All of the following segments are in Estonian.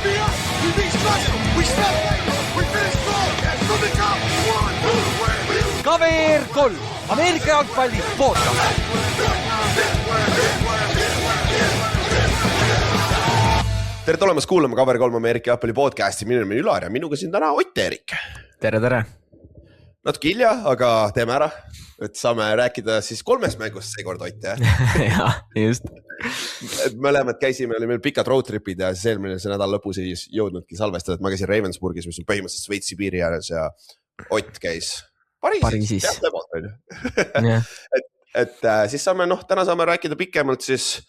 KVR 3, Ameerika jalgpalli podcast. Tere tulemast kuulama KVR 3 Ameerika jalgpalli podcasti. Minu nimi on Ülar ja minuga siin täna Ott-Erik. Tere. Natuke hilja, aga teeme ära, et saame rääkida siis 3 mängust seekord, Ott, jah? Ja, just. Mõlemad käisime, oli meil pikad roadtripid ja siis eelmine nädal lõpus ei jõudnudki salvestada, et ma käisin Ravensburgis, mis on põhimõtteliselt Šveitsi piiri ääres ja Ott käis Pariisis. et siis saame, täna saame rääkida pikemalt siis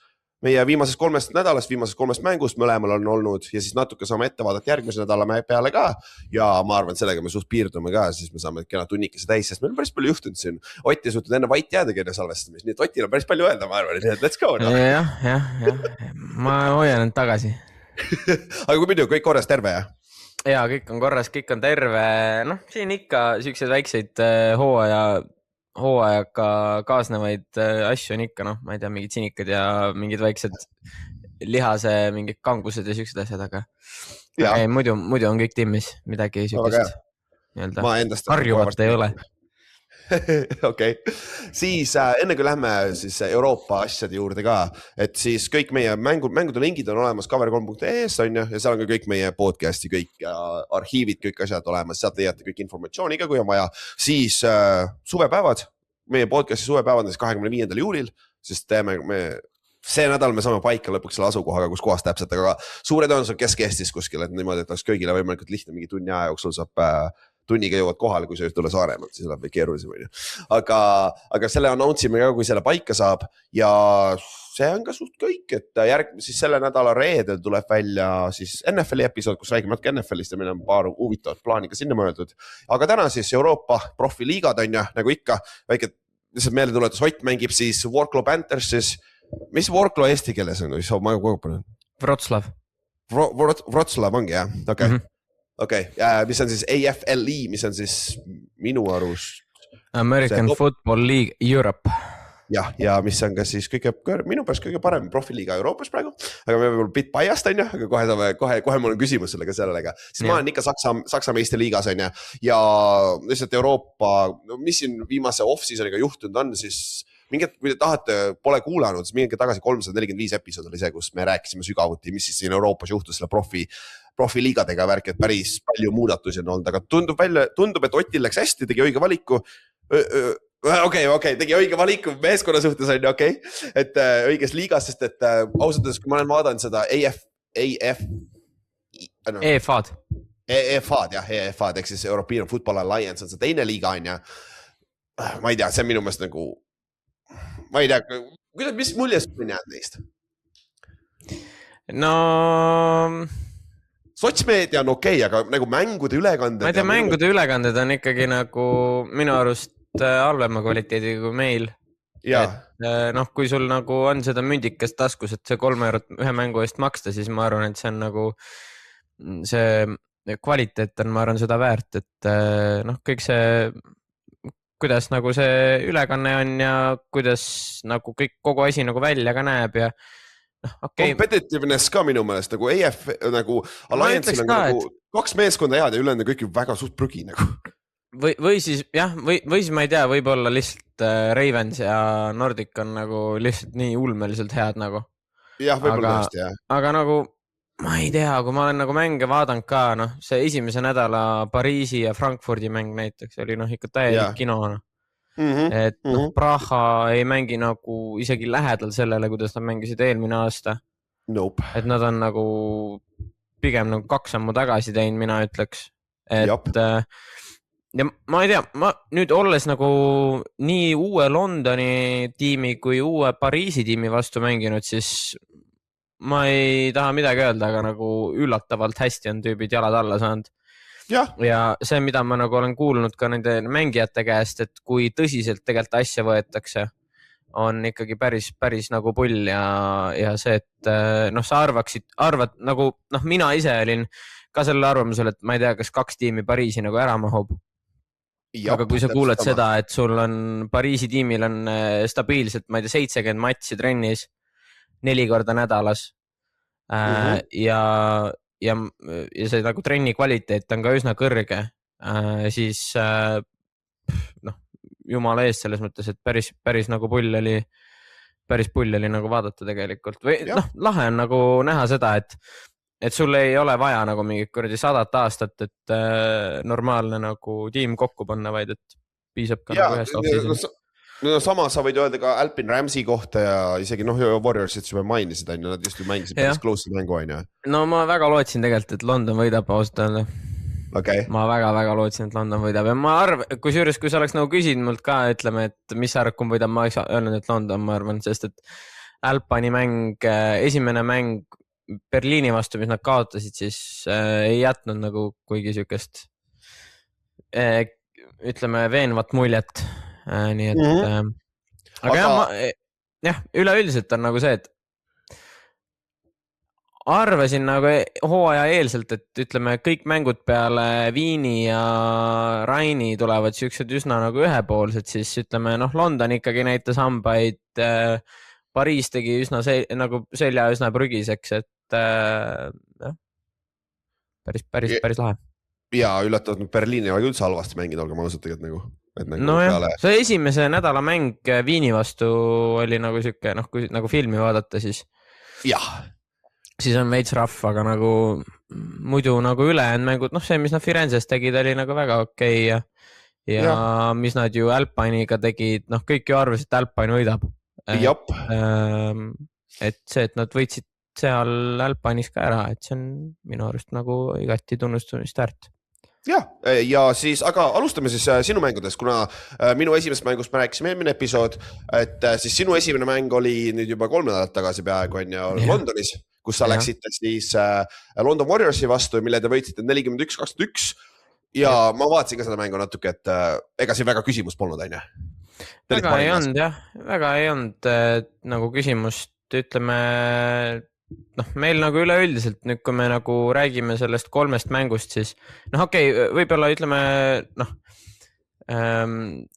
meie viimasest 3 nädalast, viimasest 3 mängust mõlemal on olnud ja siis natuke saame ette vaadata järgmise nädala peale ka ja ma arvan, et sellega me suht piirdume ka, siis me saame kena tunnikese täis, sest meil on päris palju juhtunud siin. Ott ei suutnud enne vait jääda enne salvestamist, nii et Otil on päris palju öelda, ma arvan, nii et let's go. No? Jah. Ma hoian end tagasi. Aga kui muidu, kõik korras, terve, jah? Ja, kõik on korras, kõik on terve. Siin ikka sellised väikseid hooajaga kaasnevaid asju on ikka, ma ei tea, mingid sinikad ja mingid väiksed lihase, mingid kangused ja sellised asjad, aga muidu on kõik timmis, midagi sellisest harjuvat ei ole. Okei. Siis enne kui lähme siis Euroopa asjade juurde ka, et siis kõik meie mängude lingid on olemas kaveri3.ee-s on ju, ja seal on ka kõik meie podcasti, kõik arhiivid, kõik asjad olemas, sealt leiate kõik informatsiooni ka, kui on vaja. Siis suvepäevad, meie podcasti suvepäevad on siis 25. juulil, sest see nädal me saame paika lõpuks selle asukohaga, kus kohas täpselt, aga suure tõenäoliselt Kesk-Eestis kuskil, et niimoodi, et oleks kõigile võimalikult lihtne mingi tunni aja jooksul saab tunniga jõuad kohale, kui sa just tule Saaremaalt, siis läheb keerulisem. Aga selle announcime ka, kui selle paika saab ja see on ka suht kõik, et siis selle nädala reedel tuleb välja siis NFL-i episood, kus räägime natuke NFL-ist ja meil on paar huvitavat plaani ka sinna mõeldud. Aga täna siis Euroopa profiliigad on ja nagu ikka, väike lihtsalt meeldetuletus, Ott mängib siis Wroclaw Panthersis. Mis Wroclaw eesti keeles on? Wroclaw. Wroclaw ongi, jah? Okei. Okei, mis on siis AFLE, mis on siis minu arust American Football League Europe. Ja mis on ka siis minu pärast kõige parem profiliiga Euroopas praegu, aga me võib-olla bit biased on ju, aga kohe mul on küsimus sellega sellega. Siis ma olen ikka Saksa meeste liigas on ja lihtsalt Euroopa, mis siin viimase off-seasoniga juhtunud on, siis mingid, kui te tahate, pole kuulanud, siis mingi tagasi 345 episood oli see, kus me rääkisime sügavuti, mis siis siin Euroopas juhtus selle profiliigadega värk, et päris palju muudatusi on olnud, aga tundub, et Otil läks hästi, tegi õige valiku. Okei, tegi õige valiku meeskonna suhtes on okei, et õiges liigas, sest et ausalt, kui ma olen vaadanud seda EFAD, ehk siis European Football Alliance on see teine liiga on ja ma ei tea, see on minu meelest nagu ma ei tea, mis muljest on jäänud neist? Sotsmeedia on okei, aga nagu mängude ülekanded... Ma ei tea, mängude ülekanded on ikkagi nagu minu arust halvema kvaliteediga kui meil. Et, kui sul nagu on seda mündikest taskus, et see 3 eurot ühe mängu eest maksta, siis ma arvan, et see on nagu see kvaliteet on, ma arvan, seda väärt, et kõik see kuidas nagu see ülekanne on ja kuidas nagu kogu asi nagu välja ka näeb ja Competitiveness ka minu meelest nagu EF nagu Alliance'il on nagu 2 meeskonda head ja ülejäänud kõik väga suht prügi nagu. Või siis ma ei tea, võib-olla lihtsalt Ravens ja Nordic on nagu lihtsalt nii ulmeliselt head nagu. Jah, võib-olla tõesti, jah. Aga nagu ma ei tea, kui ma olen nagu mänge vaadanud ka, see esimese nädala Pariisi ja Frankfurdi mäng näiteks oli ikka täielik kino. Et Praha ei mängi nagu isegi lähedal sellele, kuidas nad mängisid eelmine aasta. Nope. Et nad on nagu pigem nagu 2 sammu tagasi teinud, mina ütleks. Et ja ma ei tea, ma nüüd olles nagu nii uue Londoni tiimi kui uue Pariisi tiimi vastu mänginud, siis ma ei taha midagi öelda, aga nagu üllatavalt hästi on tüübid jalad alla saanud. Ja see, mida ma nagu olen kuulnud ka nende mängijate käest, et kui tõsiselt tegelikult asja võetakse, on ikkagi päris nagu pull ja see, et sa arvad nagu, mina ise olin ka selle arvamusel, et ma ei tea, kas 2 tiimi Pariisi nagu ära mahub. Aga kui sa kuuled seda, et sul on Pariisi tiimil on stabiilselt, ma ei tea, 70 matši trennis 4 korda nädalas ja ja see nagu trenni kvaliteet on ka üsna kõrge, siis noh, jumala eest selles mõttes, et päris nagu pull oli nagu vaadata tegelikult või noh, lahe on nagu näha seda, et sul ei ole vaja nagu mingit kuradi 100 aastat, et normaalne nagu tiim kokku panna, vaid et piisab ka nagu ühest off-season. No sama sa võid öelda ka Alpin Ramsey kohta ja isegi Warriorsit juba mainisid, nad just mainisid päris close mängu, on ju. No ma väga lootsin tegelikult, et London võidab ausalt öelda. Okay. Ma väga lootsin, et London võidab ja ma arvan, kusjuures kui sa oleks nagu küsinud mult ka, ütleme, et mis sa arvad, kumb võidab, ma oleks öelnud, et London, ma arvan, sest et Alpini mäng, esimene mäng Berliini vastu, mis nad kaotasid, siis ei jätnud nagu kuigi sükest, ütleme, veenvat muljet. Nii et aga üleüldiselt on nagu see, et arvasin nagu hooaja eelselt, et ütleme, kõik mängud peale Viini ja Raini tulevad siuksed üsna nagu ühepoolsed, siis ütleme, London ikkagi näitas hambaid, Pariis tegi üsna nagu selja üsna prügiseks, et päris lahe. Ja üllatavalt Berliini ei ole üldse halvasti mängida, olge ma ausalt tegelikult nagu. No jah, see esimese nädala mäng Viini vastu oli nagu siuke, kui nagu filmi vaadata, siis siis on veits rahv, aga nagu muidu nagu ülejäänud mängud, see, mis nad Firenzes tegid, oli nagu väga okei ja mis nad ju Alpiniga tegid, kõik ju arvasid, et Alpine võidab. Et see, et nad võitsid seal Alpinis ka ära, et see on minu arust nagu igati tunnustamist väärt. Ja siis, aga alustame siis sinu mängudest, kuna minu esimest mängust me rääkisime eelmine episood, et siis sinu esimene mäng oli nüüd juba 3 nädalat tagasi peaaegu on ju Londonis, kus sa läksite siis London Warriorsi vastu, mille te võitsite 41-21 ja ma vaatasin ka seda mängu natuke, et ega siin väga küsimus polnud, on ju? Väga ei olnud nagu küsimust, ütleme, meil nagu üleüldiselt nüüd, kui me nagu räägime sellest 3 mängust, siis võib-olla ütleme,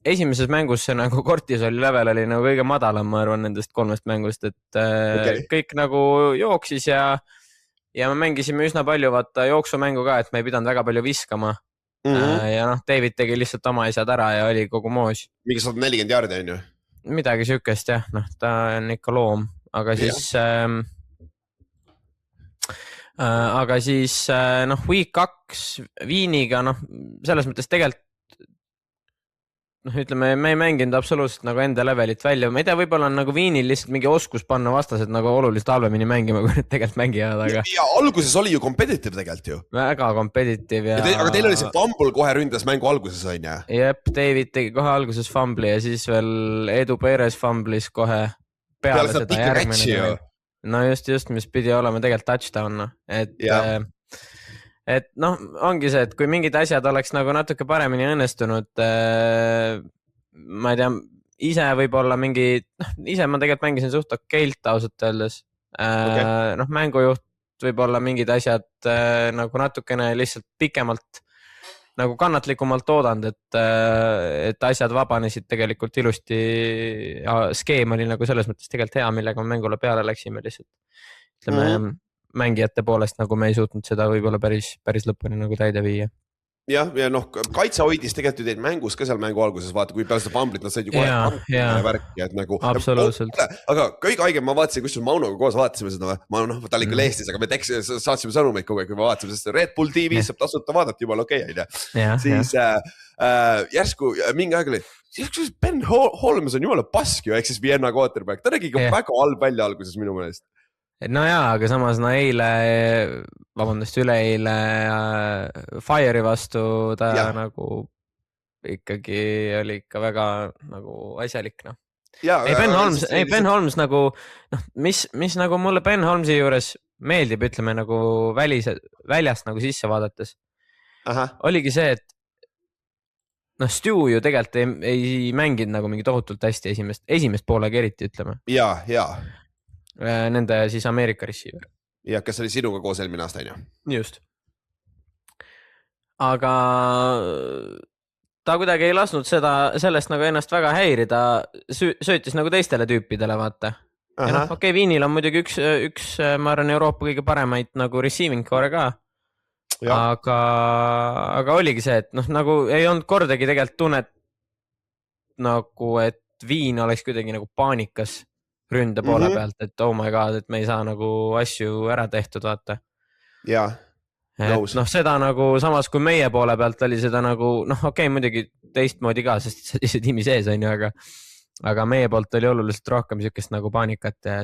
esimeses mängus see nagu kortisoli level oli nagu kõige madalam, ma arvan, nendest 3 mängust, et kõik nagu jooksis ja me mängisime üsna palju vaata jooksumängu ka, et me ei pidanud väga palju viskama ja David tegi lihtsalt oma asjad ära ja oli kogu moos. Mingi 140 jaardi on ju? Midagi sükest jah, ta on ikka loom, aga siis week 2 Viiniga, selles mõttes tegelikult ütleme, me ei mänginud absoluutselt nagu enda levelit välja, ma ei tea, võib-olla on nagu Viinil lihtsalt mingi oskus panna vastased nagu oluliselt halvemini mängima, kui need tegelikult mängivad, aga ja alguses oli ju competitive tegelikult ju. Väga competitive aga teil oli see fumble kohe ründas mängu alguses on ju? Jep, David tegi kohe alguses fumbli ja siis veel Edu Perez fumblis kohe peale seda järgmine. No just, mis pidi olema tegelikult touchdown, et ongi see, et kui mingid asjad oleks nagu natuke paremini õnnestunud, ma ei tea, ise võib-olla ise ma tegelikult mängisin suht okeilt ausalt öeldes, mängujuht võib-olla mingid asjad nagu natukene lihtsalt pikemalt nagu kannatlikumalt oodanud, et asjad vabanesid tegelikult ilusti ja skeem oli nagu selles mõttes tegelikult hea, millega me mängule peale läksime lihtsalt. Ütleme, mängijate poolest nagu me ei suutnud seda võib-olla päris lõpuni nagu täide viia. Ja kaitse hoidis tegelikult ju teid mängus ka seal mängu alguses, vaata, kui peale seda fumblit nad said ju kohe värki, et nagu absoluutselt. Aga kõige haigem ma vaatasin, kus Maunoga koos vaatasime seda, ta oli küll Eestis, aga me saatsime sõnumeid kogu aeg, kui me vaatasime, sest Red Bull TV saab tasuta vaadata jumala okei, siis järsku mingi aeg oli, Ben Holmes on jumala pask ju, ehk siis Vienna quarterback, ta nägi väga halb välja alguses minu meelest. No jaa, aga samas üleeile Fire'i vastu ta nagu ikkagi oli ikka väga nagu asjalik, Ben Holmes nagu, mis nagu mulle Ben Holmesi juures meeldib, ütleme nagu väljast nagu sisse vaadates, oligi see, et Stu ju tegelikult ei mänginud nagu mingi tohutult hästi esimest poolega eriti, ütleme. Ja. Nende siis Ameerika receiver. Ja kes oli sinuga koos eelmine aasta, on ju? Just. Aga ta kuidagi ei lasknud sellest nagu ennast väga häirida, söötis nagu teistele tüüpidele, vaata. ja noh, okei, Viinil on muidugi üks, ma arvan, Euroopa kõige paremaid nagu receiving core'e ka. Aga oligi see, et noh, nagu ei olnud kordagi tegelikult tunnet nagu, et Viin oleks kuidagi nagu paanikas ründe poole pealt, et oh my god, et me ei saa nagu asju ära tehtud, vaata. Jaa. Et noh, seda nagu samas kui meie poole pealt oli seda nagu, noh, okei, muidugi teistmoodi ka, sest see tiimi sees on ju, aga meie poolt oli oluliselt rohkem siukest nagu paanikat ja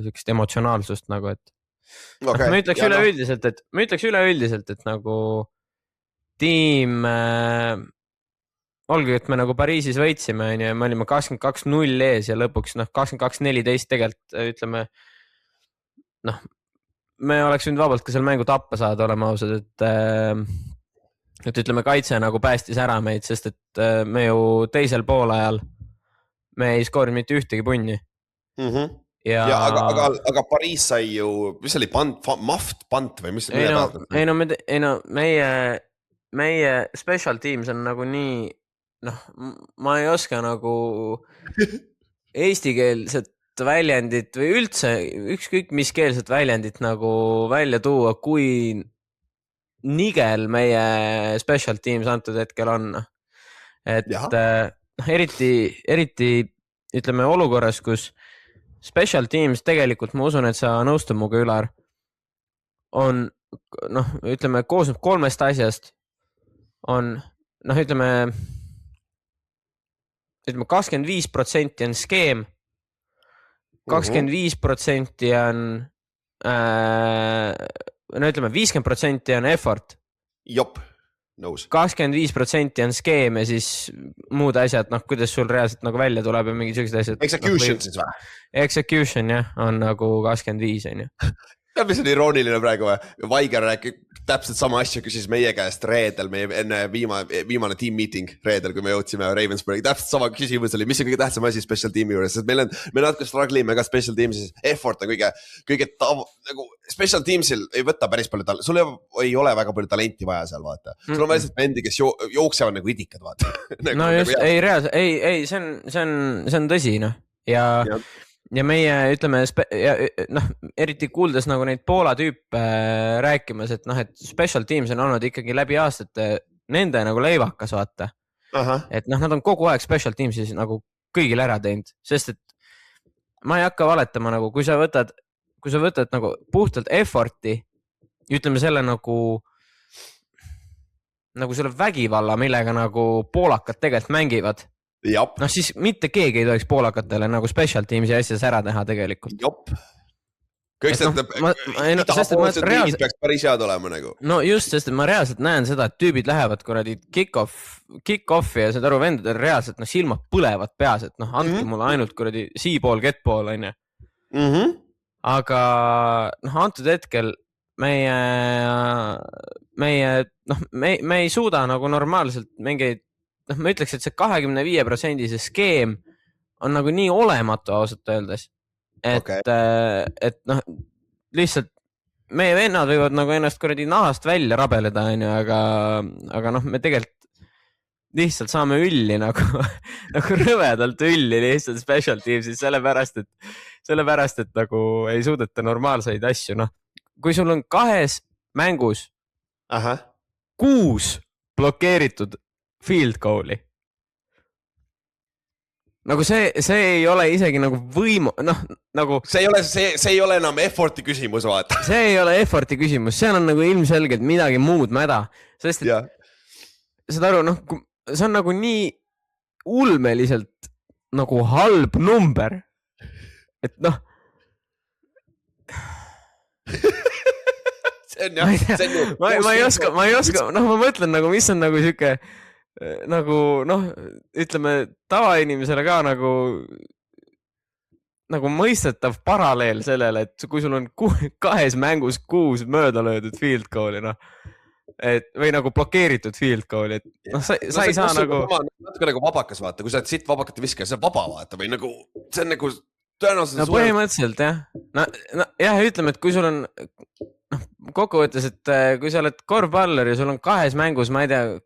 siukest emotsionaalsust nagu, et okay. Ma ütleks üleüldiselt, et nagu tiim, olgu, et me nagu Pariisis võitsime, on ju, me olime 22-0 ees ja lõpuks 22-14 tegelikult ütleme, noh, me oleks võinud vabalt ka seal mängu tappa saada, olema ausad, et ütleme, kaitse nagu päästis ära meid, sest et me ju teisel poolajal me ei skoorinud mitte ühtegi punni. Aga Pariis sai ju, mis oli pant või mis? Meie special teams on nagu nii, noh, ma ei oska nagu eestikeelset väljendit või üldse ükskõik mis keelset väljendit nagu välja tuua, kui nigel meie special teams antud hetkel on. Et eriti ütleme olukorras, kus special teams tegelikult, ma usun, et sa nõustud muga, Ülar, on, noh, ütleme, koosneb 3 asjast. On, noh, ütleme 25% on skeem, 25% on, no ütleme, 50% on effort. Jop, nõus. 25% on skeem ja siis muud asjad, noh, kuidas sul reaalselt nagu välja tuleb ja mingid sellised asjad. Execution siis või? Execution, jah, on nagu 25, on ju. Mis on irooniline praegu või? Vaiger rääkib täpselt sama asja, küsis meie käest reedel, meie enne viimane team meeting reedel, kui me jõudsime Ravensburgi. Täpselt sama küsimus oli, mis on kõige tähtsam asi special teami juures, sest me natuke strugglime ka special teamsis. Effort on kõige nagu special teamsil ei võta päris palju sul ei ole väga palju talenti vaja seal, vaata. Sul on lihtsalt vendi, kes jooksevad nagu idikad, vaata. No just, ei reaalselt, ei, see on tõsi, noh. Ja meie, ütleme, noh, eriti kuuldes nagu neid Poola tüüpe rääkimas, et noh, et special teams on olnud ikkagi läbi aastate nende nagu leivakas, vaata. Et noh, nad on kogu aeg special teamsis nagu kõigil ära teinud, sest et ma ei hakka valetama nagu, kui sa võtad nagu puhtalt effort'i, ütleme selle nagu selle vägivalla, millega nagu poolakad tegelikult mängivad. Noh, siis mitte keegi ei tohiks poolakatele nagu special teamsi asjas ära teha tegelikult. Jop. Kõik idapoolsed riigid peaks päris head olema nagu. No just, sest ma reaalselt näen seda, et tüübid lähevad kuradi kick-off'i ja seda aru vendadel reaalselt silmad põlevad peas, et noh, andke mulle ainult kuradi see-ball, get-ball, on ju. Aga noh, antud hetkel me ei suuda nagu normaalselt mingeid, noh, ma ütleks, et see 25% see skeem on nagu nii olematu ausalt öeldes, et noh, lihtsalt meie vennad võivad nagu ennast kuradi nahast välja rabeleda, on ju, aga noh, me tegelikult lihtsalt saame ülli nagu rõvedalt ülli lihtsalt special teamsis, sellepärast, et nagu ei suudeta normaalseid asju, noh, kui sul on 2 mängus 6 blokeeritud field goal'i. Nagu see ei ole isegi nagu noh, nagu... See ei ole enam effort'i küsimus, vaata. See ei ole effort'i küsimus, seal on nagu ilmselgelt midagi muud mäda, sest et seda aru, noh, see on nagu nii ulmeliselt nagu halb number, et noh... Ma ei oska, noh, ma mõtlen nagu, mis on nagu siuke nagu, noh, ütleme tavainimesele ka nagu mõistetav paralleel sellele, et kui sul on 2 mängus 6 mööda löödud field goal'i, noh, või nagu blokeeritud field goal'i, et noh, sa ei saa nagu... Natuke nagu vabakas, vaata, kui sa oled siit vabakat ja viska, see on vaba, vaata, või nagu, see on nagu tõenäoliselt... No põhimõtteliselt, jah. No jah, ütleme, et kui sul on... kokkuvõttes, et kui sa oled korvpallur ja sul on 2 mängus, ma ei tea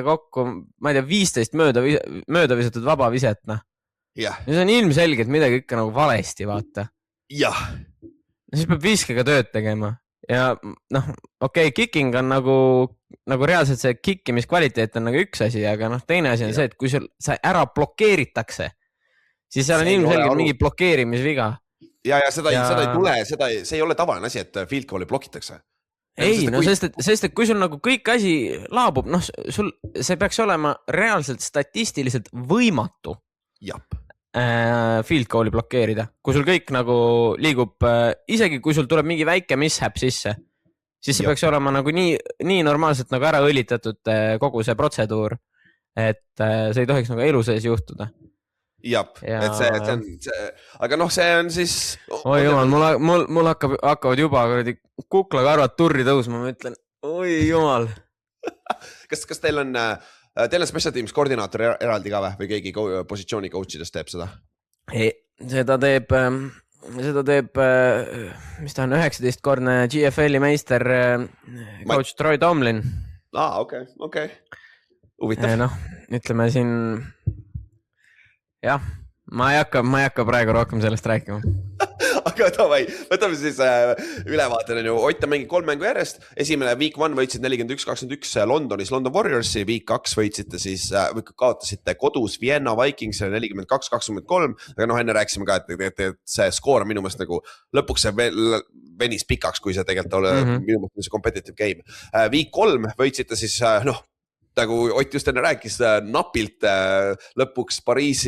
kokku, 15 mööda visatud vaba viset, noh. jah , ja see on ilmselgelt midagi ikka nagu valesti, vaata. jah , Siis peab viskega tööd tegema ja noh, okei, kicking on nagu reaalselt see kikkimiskvaliteet on nagu üks asi, aga noh, teine asi on see, et kui sa ära blokeeritakse, siis seal on ilmselgelt mingi blokeerimisviga. ja seda ei tule, see ei ole tavaline asi, et field goal'i blokitakse. Ei, no sest et kui sul nagu kõik asi laabub, noh, see peaks olema reaalselt statistiliselt võimatu field goal'i blokeerida. Kui sul kõik nagu liigub, isegi kui sul tuleb mingi väike mishap sisse, siis see peaks olema nagu nii normaalselt nagu ära õlitatud kogu see protseduur, et see ei tohiks nagu elu sees juhtuda. Jab, et see on, aga noh, see on siis... Oi jumal, mul hakkavad juba kuklakarvad turri tõusma, ma ütlen, oi jumal. Kas teil on special teams koordinaator eraldi ka või keegi positsiooni coachidest teeb seda? Seda teeb, mis ta on, 19-kordne GFL-i meister coach Troy Tomlin. Okei. Huvitav. Noh, ütleme siin... Jah, ma ei hakka praegu rohkem sellest rääkima. Aga davai, võtame siis ülevaaten. Ott on mängid 3 mängu järjest. Esimene week 1 võitsid 41-21 Londonis London Warriorsi. Week 2 võitsite siis, kaotasite kodus Vienna Vikings 42-23. Aga noh, enne rääkisime ka, et see skoor minu meelest nagu lõpuks see venis pikaks, kui see tegelikult ole minu meelest see competitive game. Week 3 võitsite siis, nagu Ott just enne rääkis, napilt lõpuks Pariis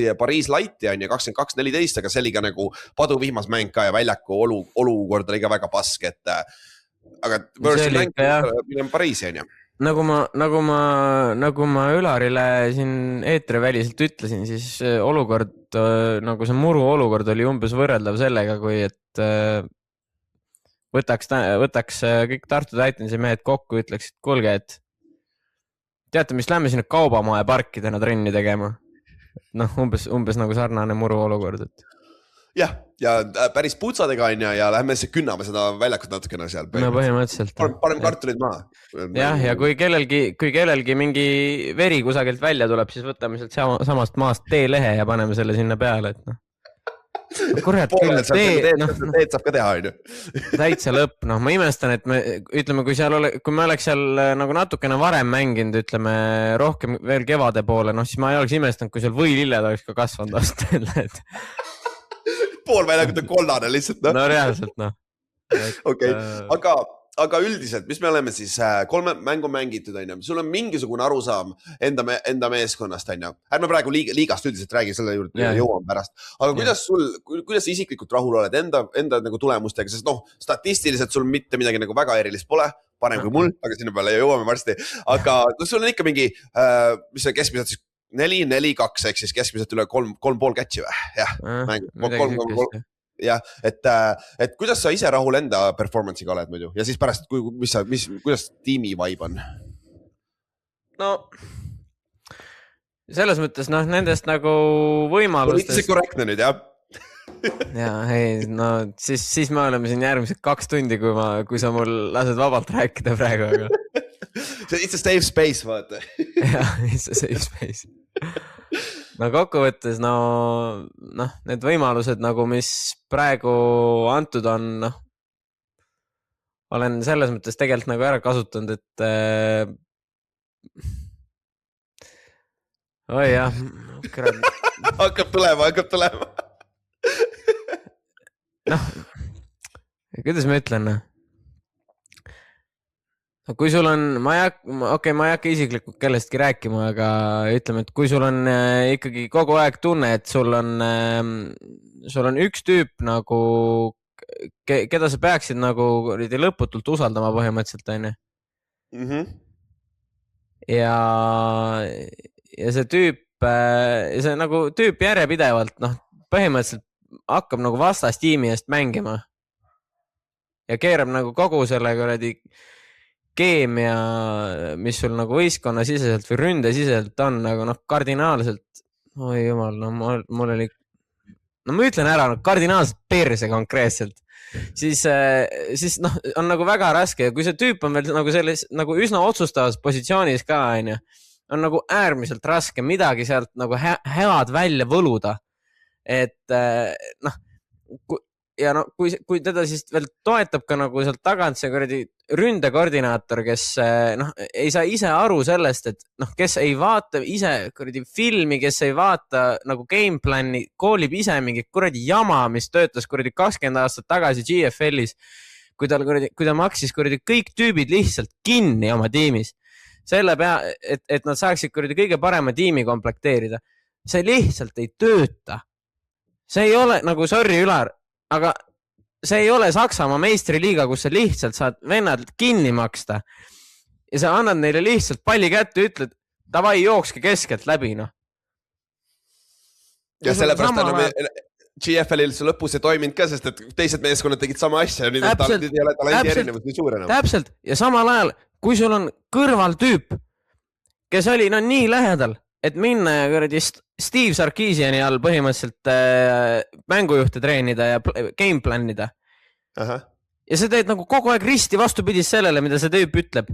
Lighti on ja 22-14, aga see oli ka nagu paduvihmas mäng ka ja väljaku olukord oli ka väga pask, et aga mäng on Pariisi on ju. Nagu ma Ülarile siin eetriväliselt ütlesin, siis olukord, nagu see muru olukord oli umbes võrreldav sellega, kui et võtaks kõik Tartu Titansi mehed kokku, ütleks, et kuulge, et teate, mis lähme sinna kaubamaja parkidena trenni tegema. Noh, umbes nagu sarnane muru olukord. Jah, ja päris putsadega on ja lähme künname seda väljakut natukene seal. No põhimõtteliselt. Parem kartulid maha. Jah, ja kui kellelgi mingi veri kusagilt välja tuleb, siis võtame sealt samast maast teelehe ja paneme selle sinna peale, et noh. Kurat, küll teed saab ka teha, on ju. Täitsa lõpp, noh, ma imestan, et ütleme, kui me oleks seal nagu natukene varem mänginud, ütleme rohkem veel kevade poole, noh, siis ma ei oleks imestanud, kui seal võililled oleks ka kasvanud aastatel. Pool väljakut on kollane lihtsalt, noh. No reaalselt, noh. Okei, aga üldiselt, mis me oleme siis 3 mängu mängitud, on ju, sul on mingisugune arusaam enda meeskonnast, on ju. Ärme praegu liigast üldiselt räägi, selle juurde jõuame pärast. Aga kuidas isiklikult rahul oled enda nagu tulemustega, sest noh, statistiliselt sul mitte midagi nagu väga erilist pole, parem kui mul, aga sinna peale jõuame varsti. Aga sul on ikka mingi, mis see keskmiselt siis 4-4-2, ehk siis keskmiselt üle 3,5 catch'i või? Jah, mäng. Jah, et kuidas sa ise rahul enda performance'iga oled muidu ja siis pärast, kuidas tiimi vibe on? No, selles mõttes, noh, nendest nagu võimalustest... See korrektne nüüd, jah? Jaa, ei, no siis me oleme siin järgmised 2 tundi, kui sa mul lased vabalt rääkida praegu, aga... It's a safe space, vaata. Jah, it's a safe space. No kokkuvõttes, need võimalused nagu, mis praegu antud on, noh, olen selles mõttes tegelikult nagu ära kasutanud, et oi jah, hakkab tulema. Noh, kuidas ma ütlen, kui sul on, ma ei hakka isiklikult kellestki rääkima, aga ütleme, et kui sul on ikkagi kogu aeg tunne, et sul on üks tüüp nagu, keda sa peaksid nagu lõputult usaldama põhimõtteliselt, on ju. Ja see tüüp, see nagu tüüp järjepidevalt, noh, põhimõtteliselt hakkab nagu vastastiimi eest mängima ja keerab nagu kogu selle keemia, mis sul nagu võistkonna siseselt või ründe siseselt on, aga noh, kardinaalselt, oi jumal, no mul oli, no ma ütlen ära, kardinaalselt perse konkreetselt, siis noh, on nagu väga raske ja kui see tüüp on veel nagu selles, nagu üsna otsustavas positsioonis ka, on nagu äärmiselt raske midagi sealt nagu head välja võluda, et noh, ja no kui teda siis veel toetab ka nagu sealt tagant see kuradi ründekoordinaator, kes noh, ei saa ise aru sellest, et noh, kes ei vaata ise kuradi filmi, kes ei vaata nagu gameplan'i, koolib ise mingi kuradi jama, mis töötas kuradi 20 aastat tagasi GFL-is, kui ta maksis kuradi kõik tüübid lihtsalt kinni oma tiimis selle pea, et nad saaksid kuradi kõige parema tiimi komplekteerida. See lihtsalt ei tööta. See ei ole nagu, sorry Ülar, aga see ei ole Saksamaa meistriliiga, kus sa lihtsalt saad vennad kinni maksta ja sa annad neile lihtsalt palli kätte, ütled, davai, jookske keskelt läbi, noh. Ja sellepärast anname GFL-il see lõpus ei toiminud ka, sest et teised meeskonnad tegid sama asja ja nüüd ei ole talenti erinevus nii suur enam. Täpselt, ja samal ajal, kui sul on kõrval tüüp, kes oli no nii lähedal, et minna kuradi Steve Sarkisiani all põhimõtteliselt mängujuhte treenida ja gameplanida. Aha. Ja sa teed nagu kogu aeg risti vastupidis sellele, mida see tüüp ütleb.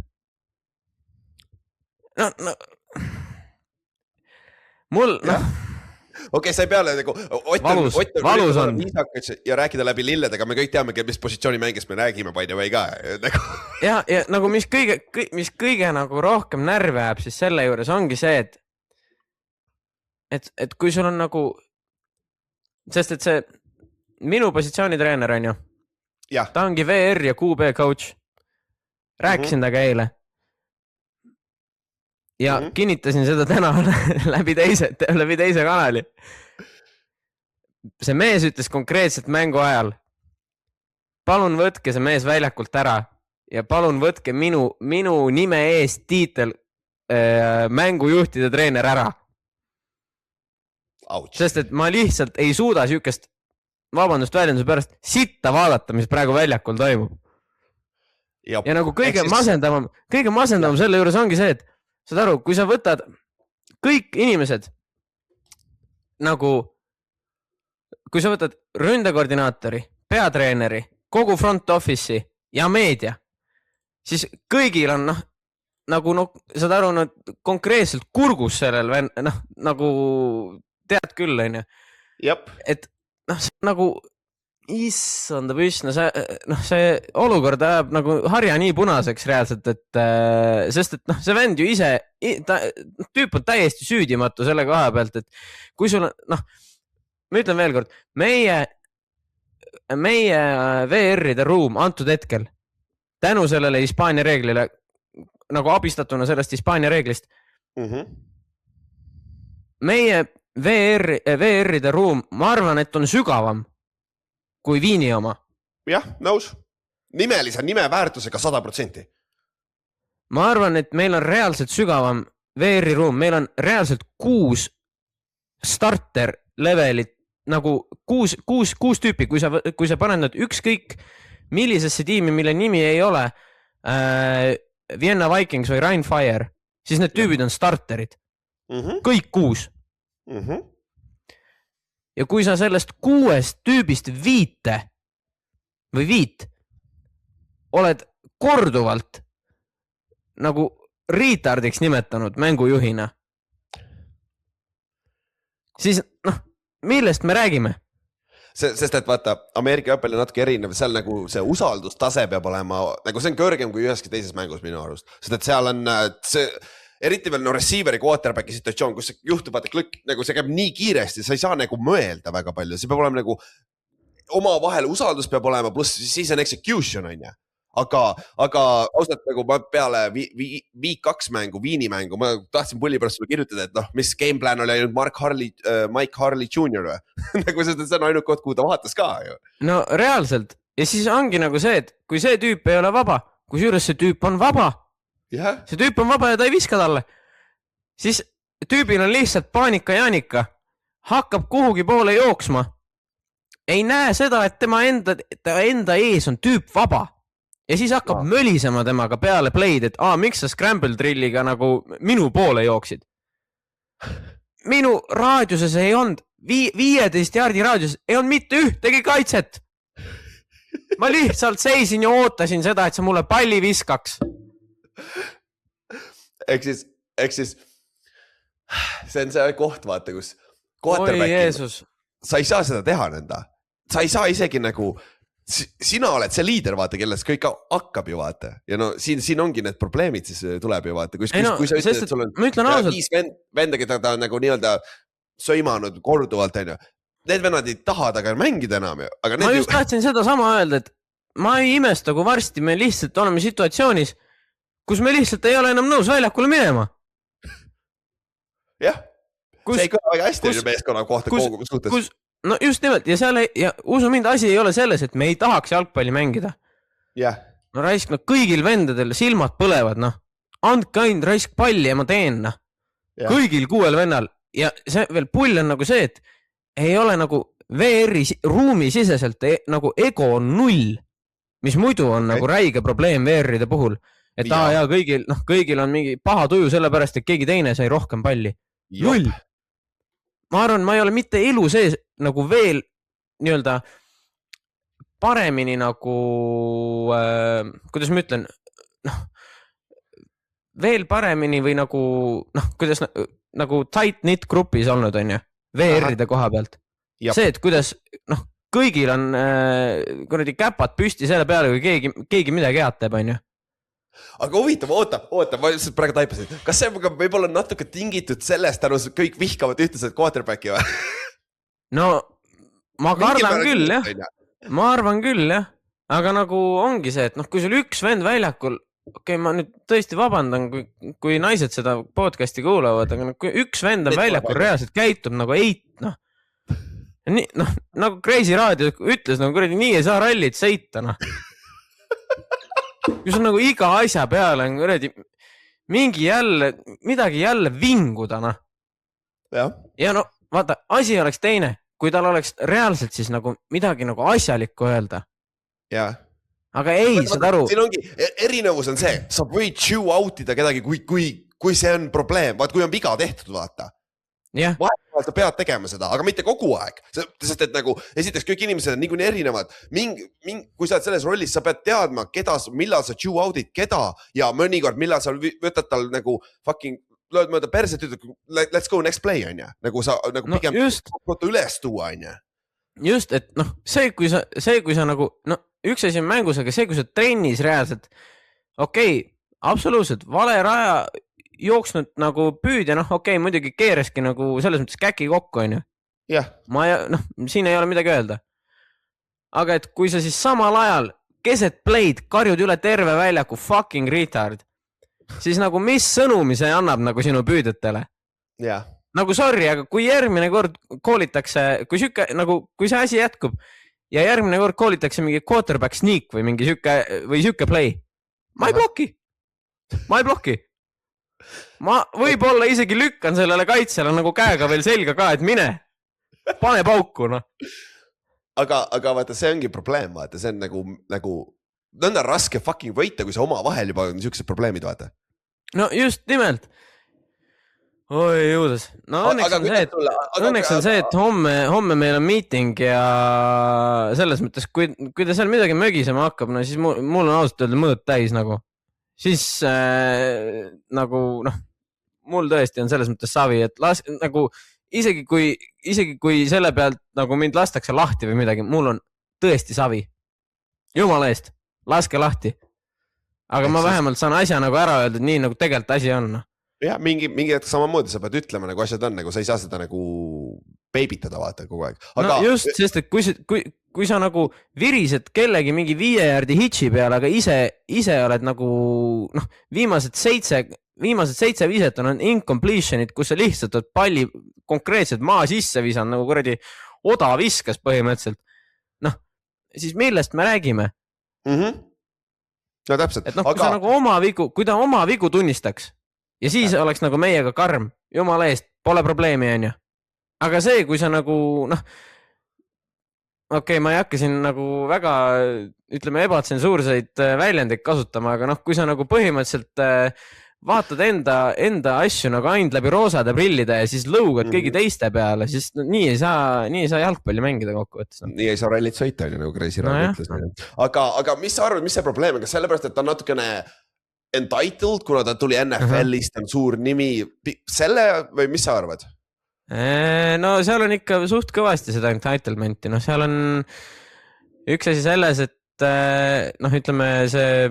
No. Mul, noh. Okei, sa ei peale nagu valus on ja rääkida läbi lilledega, me kõik teame, mis positsiooni mängist me räägime, by the way ka. Ja nagu mis kõige nagu rohkem närve jääb, siis selle juures ongi see, et kui sul on nagu, sest et see minu positsioonitreener on ju, ta ongi VR ja QB coach. Rääkisin taga eile. Ja kinnitasin seda täna läbi teise kanali. See mees ütles konkreetselt mängu ajal, palun võtke see mees väljakult ära ja palun võtke minu nime eest tiitel mängujuhtide treener ära. Ouch. Sest et ma lihtsalt ei suuda siukest, vabandust väljenduse pärast, sitta vaadata, mis praegu väljakul toimub. Ja nagu kõige masendavam selle juures ongi see, et saad aru, kui sa võtad kõik inimesed nagu, kui sa võtad ründekoordinaatori, peatreeneri, kogu front office'i ja meedia, siis kõigil on nagu saad aru, konkreetselt kurgus sellel, nagu tead küll, on ju. Jep. Et nagu issanda püsna, see olukord ajab nagu harja nii punaseks reaalselt, et sest et see vend ju ise, tüüp on täiesti süüdimatu selle koha pealt, et kui sul on, ma ütlen veel kord, meie VR-ide ruum antud hetkel, tänu sellele Hispaania reeglile, nagu abistatuna sellest Hispaania reeglist, meie VR-ide ruum, ma arvan, et on sügavam kui Viini oma. Jah, nõus. Nime väärtusega 100%. Ma arvan, et meil on reaalselt sügavam VR-i ruum. Meil on reaalselt 6 starter levelit, nagu 6 tüüpi, kui sa paned nad ükskõik millisesse tiimi, mille nimi ei ole Vienna Vikings või Rhein Fire, siis need tüübid on starterid. Kõik 6. Ja kui sa sellest 6 tüübist 5 oled korduvalt nagu retardiks nimetanud mängujuhina, siis millest me räägime? Sest et vaata, Ameerika õppel on natuke erinev, seal nagu see usaldustase peab olema, nagu see on kõrgem kui üheski teises mängus minu arust, sest et seal on see eriti veel receiveri quarterbacki situatsioon, kus juhtub, nagu see käib nii kiiresti, sa ei saa nagu mõelda väga palju, see peab olema nagu oma vahel usaldus peab olema, pluss siis on execution on ju. Aga ausalt nagu ma peale week 2 mängu, Viini mängu, ma tahtsin pulli pärast sulle kirjutada, et mis game plan oli ainult Mike Harley Jr. nagu see on ainult koht, kuhu ta vaatas ka ju. No reaalselt. Ja siis ongi nagu see, et kui see tüüp ei ole vaba, kui juures see tüüp on vaba, see tüüp on vaba ja ta ei viska talle, siis tüübil on lihtsalt paanika Jaanika, hakkab kuhugi poole jooksma, ei näe seda, et tema enda ees on tüüp vaba ja siis hakkab mölisema temaga peale play'd, et miks sa scramble drilliga nagu minu poole jooksid. Minu raadiuses ei olnud, 15 jaardi raadiuses ei olnud mitte ühtegi kaitset. Ma lihtsalt seisin ja ootasin seda, et sa mulle palli viskaks. Ehk siis see on see koht, vaata, kus oi Jeesus. sa ei saa seda teha nõnda. Sa ei saa isegi nagu, sina oled see liider, vaata, kellest kõik hakkab ju vaata. Ja no siin ongi need probleemid siis tuleb ju vaata. Kui sa ütled, et sul on 5 venda, keda ta nagu nii-öelda sõimanud korduvalt, on ju. Need vennad ei taha taga mängida enam ju. Aga ma just tahtsin seda sama öelda, et ma ei imesta, kui varsti me lihtsalt oleme situatsioonis, kus me lihtsalt ei ole enam nõus väljakule minema. Jah, see ei kõla väga hästi meeskonna kohta kogu suhtes. No just nimelt ja usu mind, asi ei ole selles, et me ei tahaks jalgpalli mängida. Yeah. No raisk, no kõigil vendadel silmad põlevad, noh. Andke ainult raisk palli ja ma teen, noh. Yeah. Kõigil 6 vennal. Ja see veel pull on nagu see, et ei ole nagu VR-i ruumi siseselt nagu ego on 0, mis muidu on nagu räige probleem VR-ide puhul. Et ja kõigil on mingi paha tuju sellepärast, et keegi teine sai rohkem palli. 0. Ma arvan, ma ei ole mitte elu sees nagu veel nii-öelda paremini nagu, kuidas ma ütlen, veel paremini või nagu, kuidas nagu tight knit grupis olnud on ju, VR-ide koha pealt. Jab. See, et kuidas, kõigil on kuradi käpad püsti selle peale, kui keegi midagi head teeb, on ju. Aga huvitav, oota, ma just praegu taipasin. Kas see võib-olla natuke tingitud sellest, kõik vihkavad ühteselt quarterbacki või? No, ma kardan küll, jah. Ma arvan küll, jah. Aga nagu ongi see, et kui sul üks vend väljakul, ma nüüd tõesti vabandan, kui naised seda podcasti kuulavad, aga kui üks vend on väljakul reaalselt käitub nagu nagu Crazy Radio ütles, nagu kuradi nii ei saa rallit sõita, Kui sul nagu iga asja peale on kuradi midagi jälle vinguda, Ja vaata, asi oleks teine, kui tal oleks reaalselt siis nagu midagi nagu asjalikku öelda. Jah. Aga ei, saad aru. Siin ongi, erinevus on see, sa võid chew out'ida kedagi, kui see on probleem, vaat kui on viga tehtud, vaata. Yeah. Vahepeal sa pead tegema seda, aga mitte kogu aeg. Sest et nagu, esiteks kõik inimesed on niikuinii erinevad. Kui sa oled selles rollis, sa pead teadma, millal sa chew out'id keda ja mõnikord, millal sa võtad tal nagu fucking, lööd mööda perset, ütled, let's go next play, on ja. Nagu sa nagu pigem üles tuua, on ja. Just, et see, kui sa nagu, üks asi on mängus, aga see, kui sa trennis reaalselt, absoluutselt, vale raja jooksnud nagu püüd ja muidugi keereski nagu selles mõttes käki kokku, on ju. Jah. Siin ei ole midagi öelda. Aga et kui sa siis samal ajal keset play'd karjud üle terve väljaku fucking retard, siis nagu mis sõnumi see annab nagu sinu püüdjatele? Jah. Nagu sorry, aga kui järgmine kord koolitakse, kui see asi jätkub ja järgmine kord koolitakse mingi quarterback sneak või mingi süke play, ma ei bloki. Ma võib-olla isegi lükkan sellele kaitsele nagu käega veel selga ka, et mine, pane pauku, Aga vaata, see ongi probleem, vaata, see on nagu nõnda raske fucking võita, kui sa oma vahel juba on niisugused probleemid, vaata. No just nimelt. Oi, jõudes. No õnneks on see, et homme meil on meeting ja selles mõttes, kui ta seal midagi mögisema hakkab, siis mul on ausalt öelda mõõd täis nagu. Siis nagu, mul tõesti on selles mõttes savi, et nagu isegi kui selle pealt nagu mind lastakse lahti või midagi, mul on tõesti savi. Jumala eest, laske lahti. Aga ma vähemalt saan asja nagu ära öelda, nii nagu tegelikult asi on. Jah, mingi hetk samamoodi sa pead ütlema, nagu asjad on, nagu sa ei saa seda nagu peibitada vaata kogu aeg. Aga... just, sest et kui sa nagu virised kellegi mingi 5 jaardi hitsi peale, aga ise oled nagu viimased 7 viset on incompletionid, kus sa lihtsalt oled palli konkreetselt maa sisse visan, nagu kuradi oda viskas põhimõtteliselt. Siis millest me räägime? No täpselt. Et kui sa nagu kui ta oma vigu tunnistaks ja siis oleks nagu meiega karm, jumala eest, pole probleemi, on ju. Aga see, kui sa nagu, ma ei hakka siin nagu väga, ütleme, ebatsensuurseid väljendeid kasutama, aga kui sa nagu põhimõtteliselt vaatad enda asju nagu ainult läbi roosade prillide ja siis lõugad kõigi teiste peale, siis nii ei saa jalgpalli mängida kokkuvõttes. Nii ei saa rallit sõita, nagu Crazy Radio ütles. Aga mis sa arvad, mis see probleem on? Kas sellepärast, et ta on natukene entitled, kuna ta tuli NFL-ist, on suur nimi. Selle või mis sa arvad? No seal on ikka suht kõvasti seda entitlementi, noh seal on üks asi selles, et noh, ütleme see,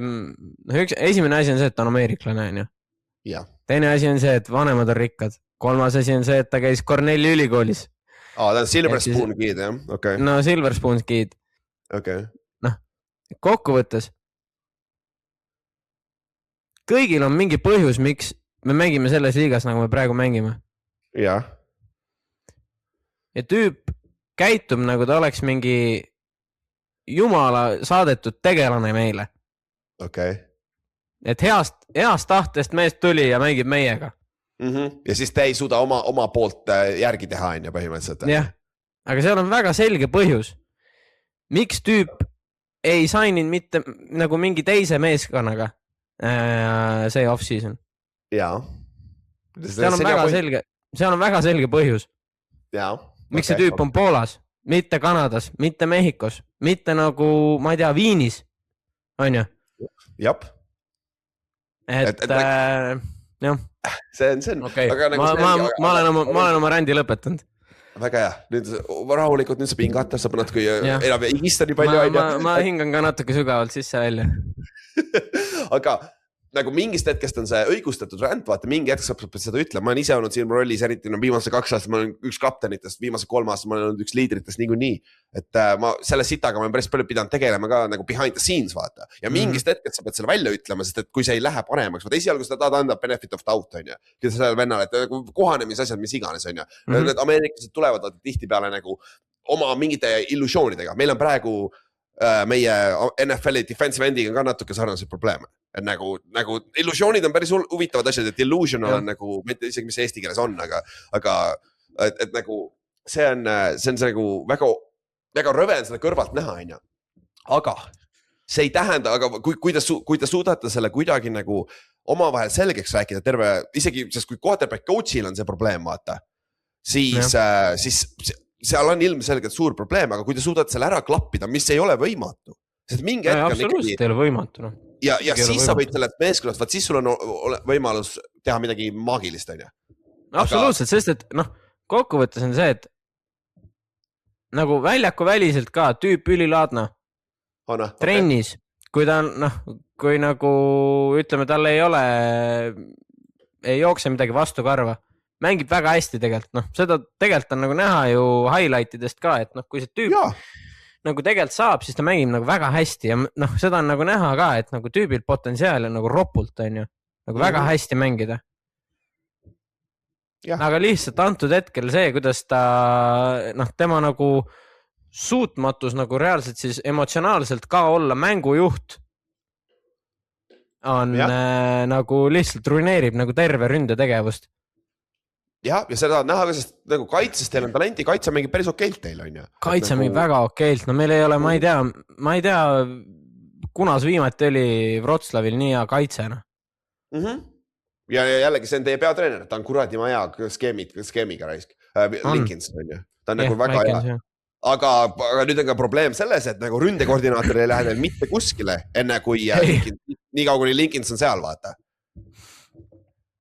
esimene asi on see, et ta on ameeriklane, on ju. Jah. Teine asi on see, et vanemad on rikkad. Kolmas asi on see, et ta käis Cornelli ülikoolis. Ta on Silver Spoon Kid, jah? Okay. No Silver Spoon Kid. Okay. Noh, kokkuvõttes. Kõigil on mingi põhjus, miks me mängime selles liigas, nagu me praegu mängime. Jah. Ja tüüp käitub, nagu ta oleks mingi jumala saadetud tegelane meile. Okay. Et heast tahtest meest tuli ja mängib meiega. Ja siis te ei suuda oma poolt järgi teha, on ju põhimõtteliselt. Jah, aga seal on väga selge põhjus. Miks tüüp ei sainin mitte nagu mingi teise meeskonnaga see off-season? Jaa. Seal on väga selge põhjus. Jaa. Miks see tüüp on Poolas, mitte Kanadas, mitte Mehhikos, mitte nagu, ma ei tea, Viinis, on ju? Jab. jah. See on. Okay. Ma olen oma rändi lõpetanud. Väga hea. Nüüd rahulikult, nüüd saab hingata, saab natuke enam hingista nii palju. Ma hingan ka natuke sügavalt sisse välja. Aga nagu mingist hetkest on see õigustatud ränd, vaata mingi hetk saab seda ütlema. Ma olen ise olnud siin rollis, eriti viimase 2 aastat, ma olen üks kaptenitest, viimase 3 aastat ma olen olnud üks liidritest niikuinii. Et ma selle sitaga ma olen päris palju pidanud tegelema ka nagu behind the scenes, vaata. Ja mingist hetkest sa pead selle välja ütlema, sest et kui see ei lähe paremaks, vaata esialgu seda tahad anda benefit of doubt, on ju. Kui sa vennale, et kohanemisasjad, mis iganes, on ju. Need ameeriklased tulevad tihti peale nagu oma mingite illusioonidega. Meil on praegu meie NFL-i defensive endiga ka natuke sarnaseid probleeme. Et nagu illusioonid on päris huvitavad asjad, et illusional on nagu, mitte isegi mis eesti keeles on, aga et nagu see on nagu väga rõve seda kõrvalt näha, on ju. Aga see ei tähenda, aga kui te suudate selle kuidagi nagu omavahel selgeks rääkida terve, isegi, sest kui quarterback coach'il on see probleem, vaata, siis seal on ilmselgelt suur probleem, aga kui te suudate selle ära klappida, mis ei ole võimatu, sest mingi hetk on absoluutselt ei ole võimatu, noh. Ja siis sa võid selle meeskonnast, vaat siis sul on võimalus teha midagi maagilist, on ju. Absoluutselt, sest et noh, kokkuvõttes on see, et nagu väljaku väliselt ka tüüp ülilaadna trennis, kui ta on, noh, kui nagu ütleme, tal ei jookse midagi vastu karva, mängib väga hästi tegelikult, noh, seda tegelikult on nagu näha ju highlightidest ka, et noh, kui see tüüp nagu tegelikult saab, siis ta mängib nagu väga hästi ja noh, seda on nagu näha ka, et nagu tüübil potentsiaal on nagu ropult, on ju, nagu väga hästi mängida. Aga lihtsalt antud hetkel see, kuidas ta, noh, tema nagu suutmatus nagu reaalselt siis emotsionaalselt ka olla mängujuht on nagu lihtsalt ruineerib nagu terve ründetegevust. Ja seda näha ka, sest nagu kaitses teil on talenti, kaitse mängib päris okeilt teil, on ju. Kaitse mängib väga okeilt, no meil ei ole, ma ei tea, kunas viimati oli Wroclawil nii hea kaitsena. Ja jällegi see on teie peatreener, ta on kuradi ma hea skeemiga raisk. Linkins, on ju. Ta on nagu väga hea. Aga nüüd on ka probleem selles, et nagu ründekoordinaator ei lähe teil mitte kuskile, enne kui nii kaua kui Linkins on seal, vaata.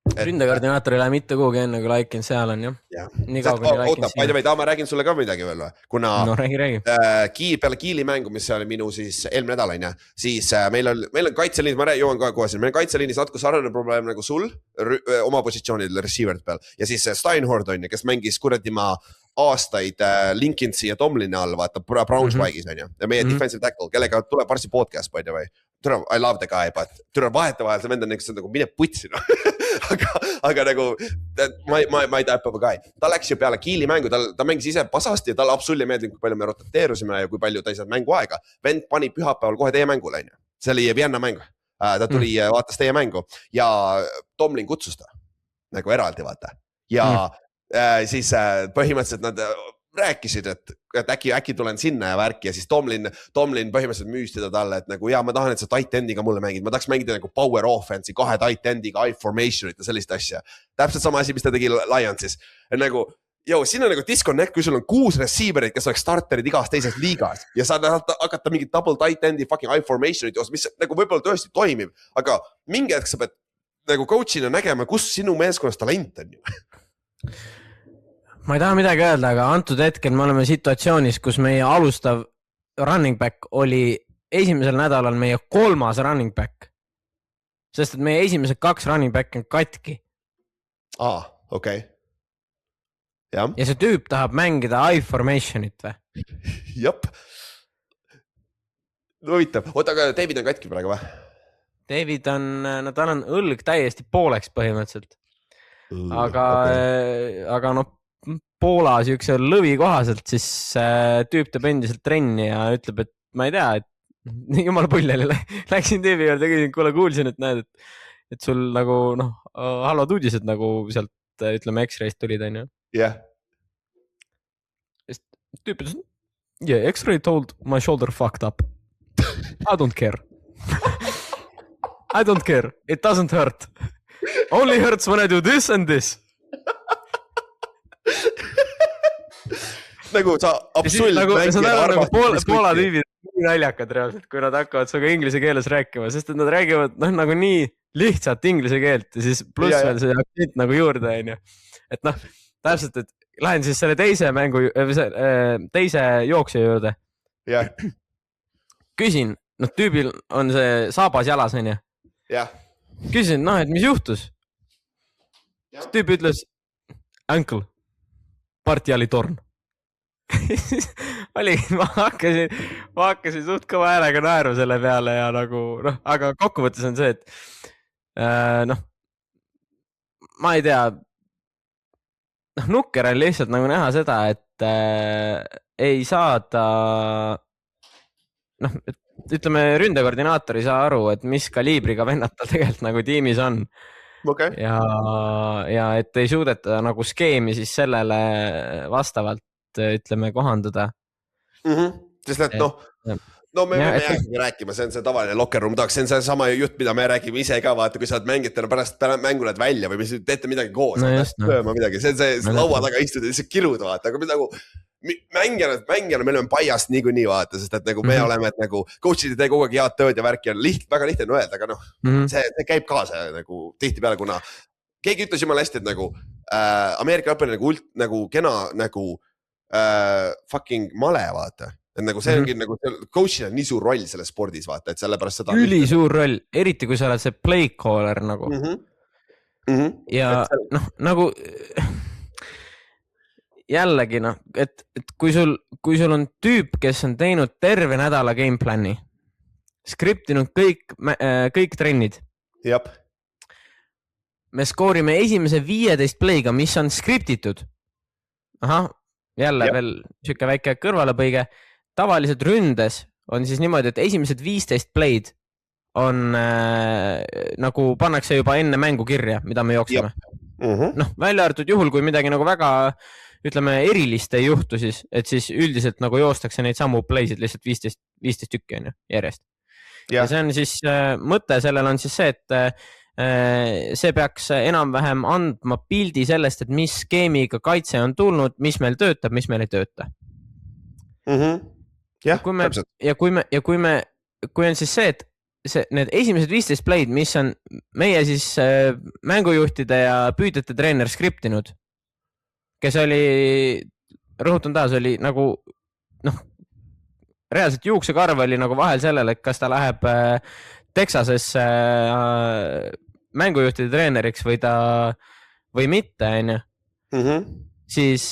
Ründekoordinaator ei lähe mitte kuhugi enne, kui Laikin seal on, jah. Oota, ma räägin sulle ka midagi veel või? Kuna räägi. Peale Kiili mängu, mis oli minu siis eelmine nädal, on ju, siis meil on kaitseliinis, ma jõuan ka kohe siin, meil on kaitseliinis natuke sarnane probleem nagu sul oma positsioonil receiver'd peal ja siis Steinhord on ju, kes mängis kuradima aastaid Linkinsi ja Tomlini all, vaata Braunschweigis on ju, ja meie defensive tackle, kellega tuleb varsti podcast, by the way. I love the guy, but vahetevahel see vend on nagu mine putsi, no. aga nagu ma ei type of a guy. Ta läks ju peale Kiili mängu, ta mängis ise pasasti ja talle absoluutselt meeldib, kui palju me rotateerusime ja kui palju ta ei saanud mängu aega. Vend pani pühapäeval kohe teie mängule, on ju. See oli Vienna mäng. Ta tuli, vaatas teie mängu ja Tomlin kutsus ta nagu eraldi, vaata. Ja siis põhimõtteliselt nad rääkisid, et äkki tulen sinna ja värki ja siis Tomlin põhimõtteliselt müüs teda talle, et nagu ma tahan, et sa tight endiga mulle mängid, ma tahaks mängida nagu power offense'i 2 tight endiga, I-formation'it ja sellist asja. Täpselt sama asi, mis ta tegi Lionsis. Nagu, siin on nagu disconnect, kui sul on 6 receiverit, kes oleks starterid igas teises liigas ja sa hakata mingit double tight endi fucking I-formation'it joos, mis nagu võib-olla tõesti toimib, aga mingi hetk sa pead nagu coach'ina nägema, kus sinu meeskonnas talent on ju. ma ei taha midagi öelda, aga antud hetkel me oleme situatsioonis, kus meie alustav running back oli esimesel nädalal meie 3. running back. Sest et meie esimesed 2 running back on katki. Okei. Jah. Ja see tüüp tahab mängida I-formationit või? Jop. Huvitav. Oota, aga David on katki praegu või? David on, no tal on õlg täiesti pooleks põhimõtteliselt. Aga no Poola siukse lõvi kohaselt siis tüüp teeb endiselt trenni ja ütleb, et ma ei tea, et jumala pulleli läksin tüübi juurde, tegin, kuule kuulsin, et näed, et sul nagu halvad uudised nagu sealt, ütleme, X-ray'st tulid, on ju. Jah. Tüüp ütles, yeah, X-ray told my shoulder fucked up. I don't care. I don't care. It doesn't hurt. Only hurts when I do this and this. Nagu sa absoluut nagu Poola tüübid nii naljakad reaalselt, kui nad hakkavad suga inglise keeles rääkima, sest et nad räägivad nagu nii lihtsalt inglise keelt ja siis pluss veel see aktsent nagu juurde, on ju. Et noh, täpselt, et lähen siis selle teise jooksja juurde. Jah. Küsin, tüübil on see saabas jalas, on ju. Jah. Küsin, et mis juhtus? Tüüp ütles, uncle, parti oli torn. Ma hakkasin suht kõva häälega naeru selle peale ja nagu, aga kokkuvõttes on see, et ma ei tea, nukker on lihtsalt nagu näha seda, et ei saada, ütleme, ründekoordinaator ei saa aru, et mis kaliibriga vennad tal tegelikult nagu tiimis on. Okay. Ja et ei suudeta nagu skeemi siis sellele vastavalt, ütleme, kohanduda. Sest et me peame rääkima, see on see tavaline locker room talk, see on see sama jutt, mida me räägime ise ka, vaata, kui sa oled mängijatele pärast mängu lähed välja või mis teete midagi koos, midagi. See on see laua taga istud ja lihtsalt kirud, vaata, aga nagu mängijana me oleme paiast niikuinii, vaata, sest et nagu me oleme, et nagu coach'id ei tee kogu aeg head tööd ja värki on väga lihtne öelda, aga see käib kaasa nagu tihti peale, kuna keegi ütles jumala hästi, et nagu Ameerika õppel nagu kena nagu fucking male, vaata. Et nagu see ongi nagu coach'il on nii suur roll selles spordis, vaata, et sellepärast seda üli suur roll, eriti kui sa oled see play caller nagu. Ja nagu jällegi et kui sul on tüüp, kes on teinud terve nädala gameplani, skriptinud kõik trennid. Jep. Me skoorime esimese 15 play'ga, mis on skriptitud. Jälle veel siuke väike kõrvalepõige. Tavaliselt ründes on siis niimoodi, et esimesed 15 play'd on nagu pannakse juba enne mängu kirja, mida me jooksime. Välja arvatud juhul, kui midagi nagu väga, ütleme, erilist ei juhtu siis, et siis üldiselt nagu joostakse neid samu play'sid lihtsalt 15 tükki on ju, järjest. Ja see on siis, mõte sellel on siis see, et see peaks enam-vähem andma pildi sellest, et mis skeemiga kaitse on tulnud, mis meil töötab, mis meil ei tööta. Kui on siis see, et need esimesed 15 play'd, mis on meie siis mängujuhtide ja püüdjate treener skriptinud, kes oli, rõhutan taas, oli nagu reaalselt juuksekarv oli nagu vahel sellele, et kas ta läheb Texasesse mängujuhtide treeneriks või mitte, on ju. Siis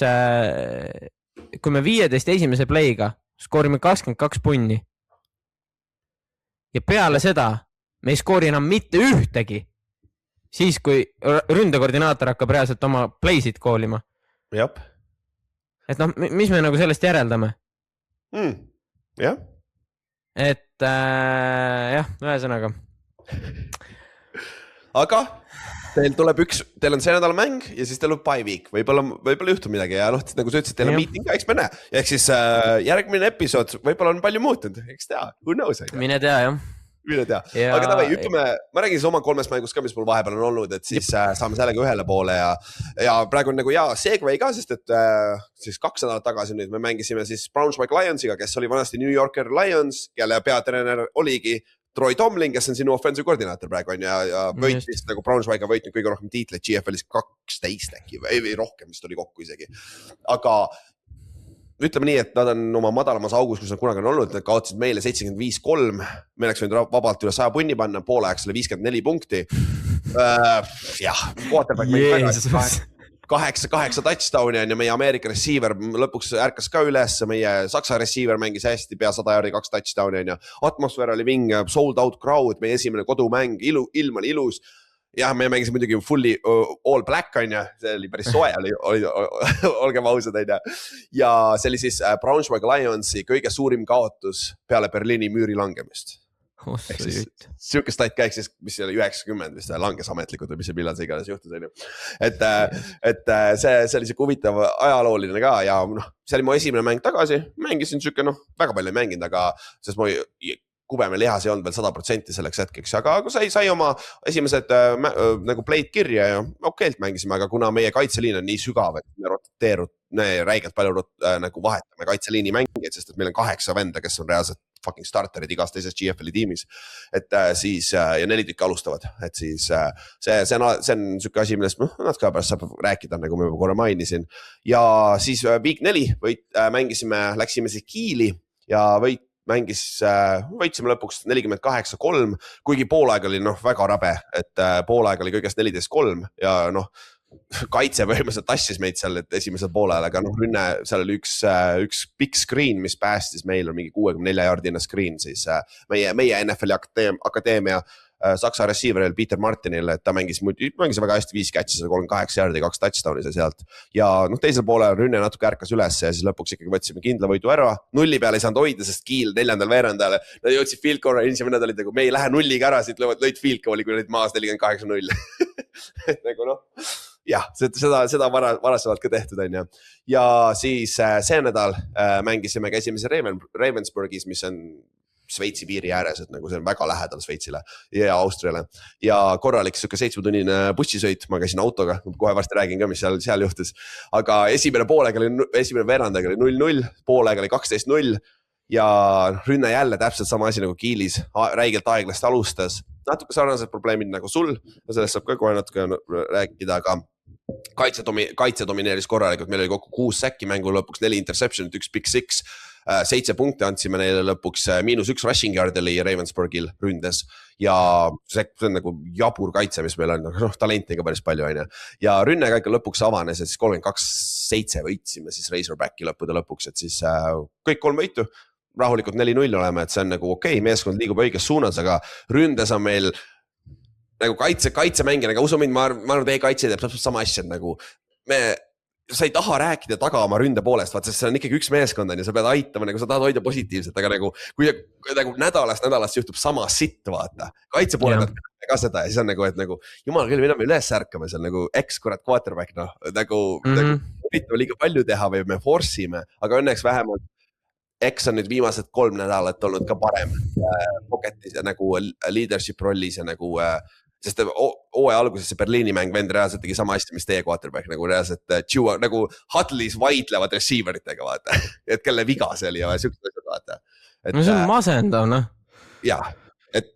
kui me 15 esimese play'ga skoorime 22 punni ja peale seda me ei skoori enam mitte ühtegi, siis kui ründekoordinaator hakkab reaalselt oma play'sid koolima. Jep. Et mis me nagu sellest järeldame? Jah. Et jah, ühesõnaga. Aga teil on see nädala mäng ja siis teil on bye week. Võib-olla juhtub midagi ja nagu sa ütlesid, teil on meeting ka, eks me näe. Ja eks siis järgmine episood võib-olla on palju muutunud. Eks tea, who knows? Mine tea, jah. Mine tea. Aga tavai, ütleme, ma räägin siis oma 3 mängust ka, mis mul vahepeal on olnud, et siis saame sellega ühele poole ja praegu on nagu segway ka, sest et siis 2 nädalat tagasi nüüd me mängisime siis Braunschweig Lionsiga, kes oli vanasti New Yorker Lions, kelle peatreener oligi Troy Tomlin, kes on sinu offensive koordinaator praegu on ja võitis nagu Braunschweig on võitnud kõige rohkem tiitleid GFL-is 12 äkki või rohkem, mis tuli kokku isegi. Aga ütleme nii, et nad on oma madalamas augus, kus nad kunagi on olnud, nad kaotasid meile 75-3, me oleks võinud vabalt üle 100 punni panna, poole ajaks oli 54 punkti. Jah, quarterback mängis väga 8 touchdowni on ja meie Ameerika receiver lõpuks ärkas ka üles, meie Saksa receiver mängis hästi, pea 100 jaardi 2 touchdowni on ja atmosfäär oli vinge, sold out crowd, meie esimene kodumäng, ilm oli ilus. Jah, me mängisime muidugi fully all black on ja see oli päris soe, olgem ausad on ja see oli siis Braunschweig Lionsi kõige suurim kaotus peale Berliini müüri langemist. Siuke stat käiks siis, mis oli 90, mis langes ametlikult või mis see millal see igales juhtus on ju. Et see oli siuke huvitav ajalooline ka ja see oli mu esimene mäng tagasi, mängisin siuke väga palju ei mänginud, aga sest ma kubeme lihas ei olnud veel 100% selleks hetkeks, aga sai oma esimesed nagu play'd kirja ja okeilt mängisime, aga kuna meie kaitseliin on nii sügav, et me räigelt palju nagu vahetame kaitseliini mängijaid, sest et meil on 8 venda, kes on reaalselt fucking starterid igas teises GFL-i tiimis, et siis ja 4 tükki alustavad, et siis see on siuke asi, millest natuke pärast saab rääkida, nagu me korra mainisin ja siis week 4 mängisime, läksime siis Kiili ja võitsime lõpuks 48-3, kuigi poolaeg oli väga rabe, et poolaeg oli kõigest 14-3 ja kaitse põhimõtteliselt tassis meid seal esimesel poolel, aga rünne, seal oli üks big screen, mis päästis meil on mingi 64 jaardine screen, siis meie NFL akadeemia Saksa receiveril Peter Martinil, et ta mängis väga hästi 5 catch'i, 38 jaardi, 2 touchdowni sealt ja teisel poolel rünne natuke ärkas üles ja siis lõpuks ikkagi võtsime kindla võidu ära, nulli peale ei saanud hoida, sest Kiil 4. veerandale, nad jõudsid field goal'i, inimesed vennad olid nagu, me ei lähe nulliga ära, siit lõid field goal'i, kui olid maas 48-0 et nagu jah, seda varasemalt ka tehtud on ja siis see nädal käisime Ravensburgis, mis on Šveitsi piiri ääres, et nagu see on väga lähedal Šveitsile ja Austriale ja korralik siuke 7-tunnine bussisõit, ma käisin autoga, kohe varsti räägin ka, mis seal juhtus, aga esimene veerandaga oli 0-0, poolega oli 12-0 ja rünne jälle täpselt sama asi nagu Kiilis, räigelt aeglasti alustas, natuke sarnased probleemid nagu sul, sellest saab ka kohe natuke rääkida, aga kaitse domineeris korralikult, meil oli kokku 6 säkki mängu lõpuks, 4 interceptionit, 1 pick 6, 7 punkte andsime neile lõpuks, -1 rushing yard oli Ravensburgil ründes ja see on nagu jabur kaitse, mis meil on, talenti ka päris palju on ja rünne ka ikka lõpuks avanes, et siis 32-7 võitsime siis Razorbacki lõpuks, et siis kõik 3 võitu, rahulikult 4-0 oleme, et see on nagu okei, meeskond liigub õiges suunas, aga ründes on meil nagu kaitsemängija, aga usu mind, ma arvan, teie kaitse teeb sama asja, nagu sa ei taha rääkida taga oma ründe poolest, vaat sest see on ikkagi üks meeskond on ja sa pead aitama, nagu sa tahad hoida positiivselt, aga nagu kui nagu nädalast juhtub sama sitt, vaata, kaitse poole pealt ka seda ja siis on nagu, et nagu jumal küll, mida me üles ärkame seal nagu kurat quarterback, nagu üritame liiga palju teha või me force ime, aga õnneks vähemalt X on nüüd viimased 3 nädalat olnud ka parem pocketis ja nagu leadership rollis ja nagu sest hooaja alguses see Berliini mäng vend reaalselt tegi sama hästi, mis teie quarterback, nagu reaalselt nagu huddle'is vaidlevad receiveritega, vaata, et kelle viga see oli ja siuksed asjad, vaata. No see on masendav, jah, et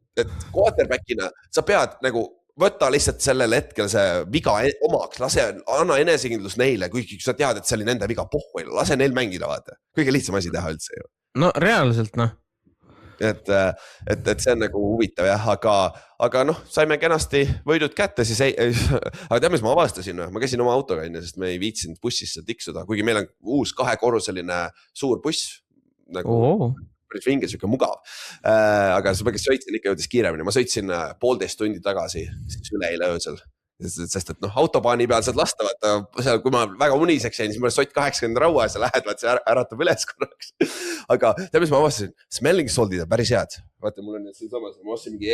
quarterbackina sa pead nagu võtta lihtsalt sellel hetkel see viga omaks, anna enesekindlus neile, kuigi sa tead, et see oli nende viga pohhu, lase neil mängida, vaata. Kõige lihtsam asi teha üldse ju. No reaalselt, Et see on nagu huvitav jah, aga saime kenasti võidud kätte, siis aga tead, mis ma avastasin, ma käisin oma autoga enne, sest me ei viitsinud bussisse tiksuda, kuigi meil on uus 2-korruseline suur buss, nagu päris vinge, siuke mugav, aga sõitsin ikka jõudis kiiremini, ma sõitsin 1,5 tundi tagasi, siis üleeile öösel. Sest et autobaani peal saad lasta, vaata seal, kui ma väga uniseks jäin, siis mul sott 80 raua ja sa lähed, vaat see äratab üles korraks. Aga tead, mis ma avastasin? Smelling salt'id on päris head. Vaata, mul on nüüd siin samas, ma ostsin mingi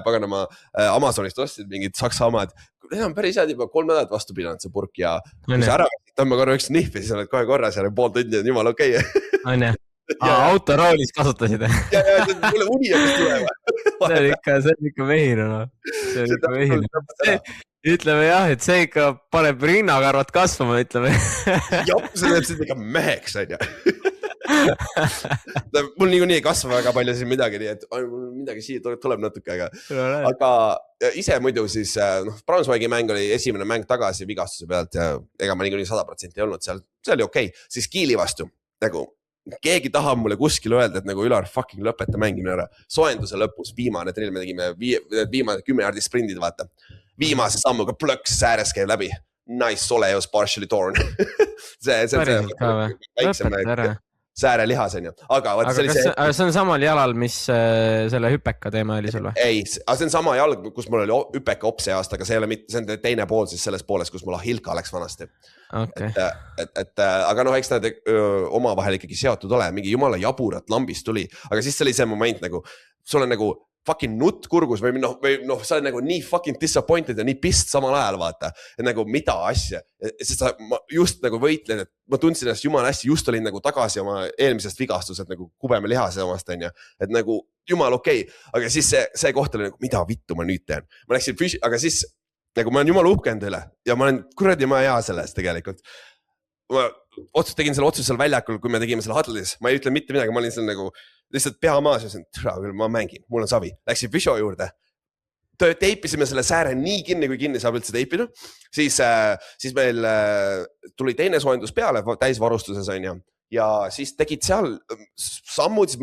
paganama Amazonist ostsin mingid saksa omad. Need on päris head juba 3 nädalat vastu pidanud see purk ja kui sa ära tõmba korra üks nihvi, siis oled kohe korras ja 1,5 tundi on jumal okei. On jah? Autoroolis kasutasid. Ja, mulle uni hakkas tulema. See on ikka mehine. Ütleme jah, et see ikka paneb rinnakarvad kasvama, ütleme. Jah, see teeb ikka meheks, on ju. mul niikuinii ei kasva väga palju siin midagi, nii et midagi siia tuleb natuke, aga ise muidu siis, Braunschweigi mäng oli esimene mäng tagasi vigastuse pealt ja ega ma niikuinii 100% ei olnud seal, see oli okei. Siis Kiili vastu, nagu keegi tahab mulle kuskil öelda, et nagu Ülar fucking lõpeta mängimine ära. Soenduse lõpus, viimane drill, me tegime viimane 10 jaardi sprindid, vaata. Viimase sammuga plõks sääres käib läbi. Nice Soleus partially torn. see sääre lihas on ju. Aga see on samal jalal, mis selle hüpeka teema oli sul või? Ei, see on sama jalg, kus mul oli hüpeka opse aasta, aga see on teine pool siis selles pooles, kus mul Hilka läks vanasti. Okay. Aga eks nad omavahel ikkagi seotud ole, mingi jumala jaburat lambist tuli, aga siis see oli see moment nagu, sul on nagu fucking nutt kurgus või sa oled nagu nii fucking disappointed ja nii pist samal ajal, vaata. Et nagu mida asja, sest ma just nagu võitlen, et ma tundsin ennast jumala hästi, just olin nagu tagasi oma eelmisest vigastused nagu kubeme lihase omast, on ju. Et nagu jumal okei, aga siis see koht oli nagu, mida vittu ma nüüd teen. Ma läksin aga siis nagu ma olen jumala uhkend üle ja ma olen kuradi ma hea selles tegelikult. Ma tegin selle otsuse seal väljakul, kui me tegime selle huddle'is, ma ei ütle mitte midagi, ma olin seal nagu lihtsalt pea maas ja ma mängin, mul on savi. Läksin Fisho juurde, teipisime selle sääre nii kinni, kui kinni saab üldse teipida. Siis meil tuli teine soendus peale täisvarustuses on ju. Ja siis tegid seal sammud, siis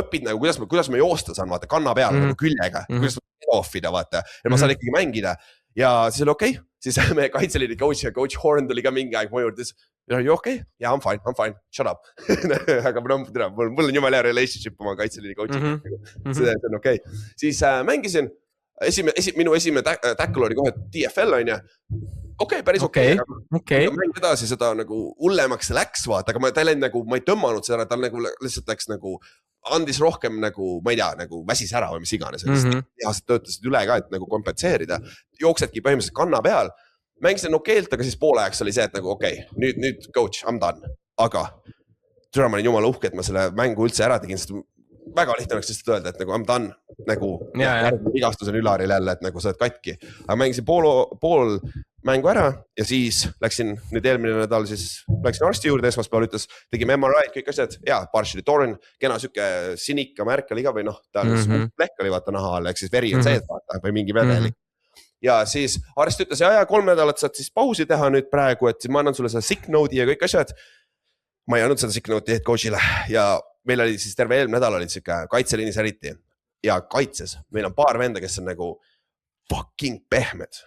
õpid nagu, kuidas ma joosta saan, vaata, kanna peal nagu küljega, kuidas ma offida, vaata. Ja ma saan ikkagi mängida. Ja siis oli okei. Siis meie kaitseliini coach ja coach Horn tuli ka mingi aeg mu juurde. You okay? Yeah, I'm fine. Shut up. Aga mul on jumala hea relationship oma kaitseliini coachiga. See on okei. Siis mängisin. Minu esimene tackle oli kohe TFL on ju. Okei, päris okei. Mäng edasi seda nagu hullemaks läks, vaata. Aga ta ei läinud nagu, ma ei tõmmanud seda, ta nagu lihtsalt läks nagu andis rohkem nagu, ma ei tea, nagu väsis ära või mis iganes. Tehased töötasid üle ka, et nagu kompetseerida. Jooksedki põhimõtteliselt kanna peal. Mängisin okeilt, aga siis poole ajaks oli see, et nagu okei, nüüd coach, I'm done. Aga türa ma olin jumala uhke, et ma selle mängu üldse ära tegin, sest väga lihtne oleks lihtsalt öelda, et nagu I'm done. Nagu vigastus on Ülaril jälle, et nagu sa oled katki. Aga mängisin pool mängu ära ja siis läksin nüüd eelmine nädal siis läksin arsti juurde, esmaspäeval ütles, tegime MRI-d, kõik asjad, partially torn, kena süke sinika märk oli ka või ta lehk oli vaata naha all, ehk siis veri on see, vaata, või mingi vedelik. Ja siis arst ütles, ja 3 nädalat saad siis pausi teha nüüd praegu, et ma annan sulle seda sick note'i ja kõik asjad. Ma ei andnud seda sick note'i head coach'ile ja meil oli siis terve eelmine nädal oli siuke kaitseliinis eriti ja kaitses. Meil on paar venda, kes on nagu fucking pehmed.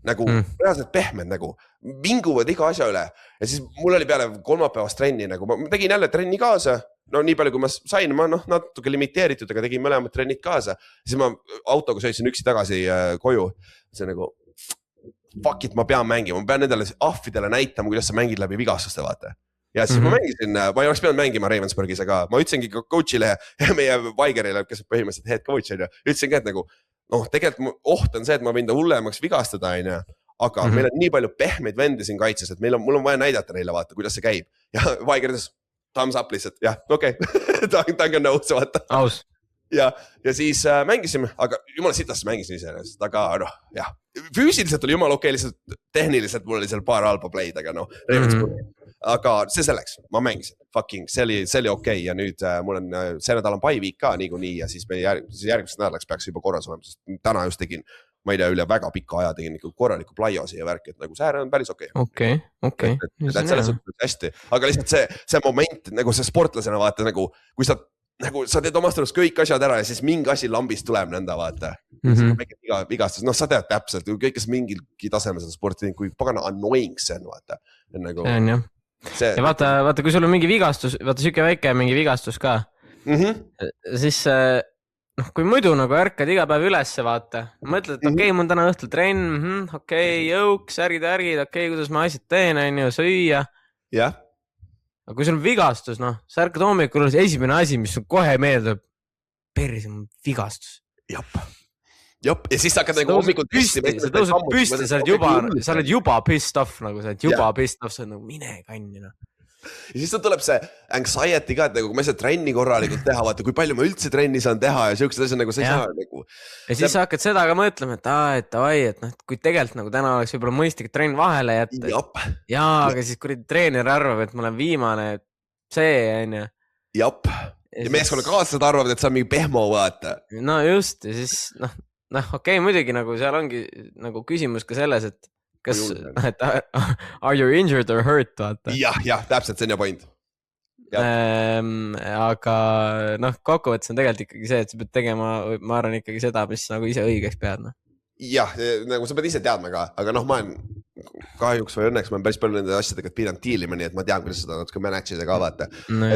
Nagu reaalselt pehmed nagu vinguvad iga asja üle ja siis mul oli peale kolmapäevast trenni nagu ma tegin jälle trenni kaasa, no nii palju kui ma sain, ma natuke limiteeritud, aga tegin mõlemad trennid kaasa, siis ma autoga sõitsin üksi tagasi koju, see nagu fuck it, ma pean mängima, ma pean nendele ahvidele näitama, kuidas sa mängid läbi vigastuste, vaata. Ja siis ma mängisin, ma ei oleks pidanud mängima Ravensburgis, aga ma ütlesingi ka coach'ile ja meie Weigerile, kes põhimõtteliselt head coach on ja ütlesin ka, et nagu tegelikult oht on see, et ma võin ta hullemaks vigastada, aga meil on nii palju pehmeid vendi siin kaitses, et mul on vaja näidata neile, vaata, kuidas see käib. Ja Weiger ütles, thumbs up lihtsalt, jah, okei, ta on ka nõus, vaata. Aus. Ja siis mängisime, aga jumala sitast mängisin ise, aga jah, füüsiliselt oli jumala okei, lihtsalt tehniliselt mul oli seal paar halba play'd, aga Ravensburg. Aga see selleks, ma mängisin, fucking, see oli okei ja nüüd mul on, see nädal on bye week ka nii ja siis järgmisest nädalaks peaks juba korras olema, sest täna just tegin, ma ei tea, üle väga pika aja tegin ikka korraliku plaiosi ja värk, et nagu sääre on päris okei. Okei. Et selles suhtes hästi, aga lihtsalt see moment, nagu see sportlasena vaata, nagu kui sa teed omast arust kõik asjad ära ja siis mingi asi lambist tuleb nõnda, vaata. Vigastus, sa tead täpselt, kõik, kes mingilgi tasemel seda sporti, kui pagana annoying see on, vaata. See on jah. Ja vaata, kui sul on mingi vigastus, vaata süke väike mingi vigastus ka, siis kui muidu nagu ärkad iga päev ülesse, vaata, mõtled, et okei, mul on täna õhtul trenn, okei, jõuks, ärgid, okei, kuidas ma asjad teen, süüa. Jah. Aga kui sul on vigastus, sa ärkad hommikul, esimene asi, mis sul kohe meeldib, perse on vigastus. Ja siis sa hakkad nagu hommikul püsti. Sa tõused püsti, sa oled juba pissed off, nagu sa oled juba pissed off, sa oled nagu mine kannina. Ja siis tuleb see anxiety ka, et nagu kui ma seda trenni korralikult teha, vaata, kui palju ma üldse trenni saan teha ja siuksed asjad nagu sa ei saa nagu. Ja siis sa hakkad seda ka mõtlema, et kui tegelikult nagu täna oleks võib-olla mõistlik trenn vahele jätta. Jaa, aga siis kui treener arvab, et ma olen viimane, see on ju. Jap. Ja meeskonnakaaslased arvavad, et see on mingi pehmo, vaata. No just, ja siis okei, muidugi nagu seal ongi nagu küsimus ka selles, et kas, et are you injured or hurt, vaata. Jah, täpselt, see on ja point. Aga kokkuvõttes on tegelikult ikkagi see, et sa pead tegema, ma arvan ikkagi seda, mis nagu ise õigeks pead. Jah, nagu sa pead ise teadma ka, aga ma olen kahjuks või õnneks ma olen päris palju nende asjadega piiranud diilima, nii et ma tean, kuidas seda natuke manage'ida ka vaata. No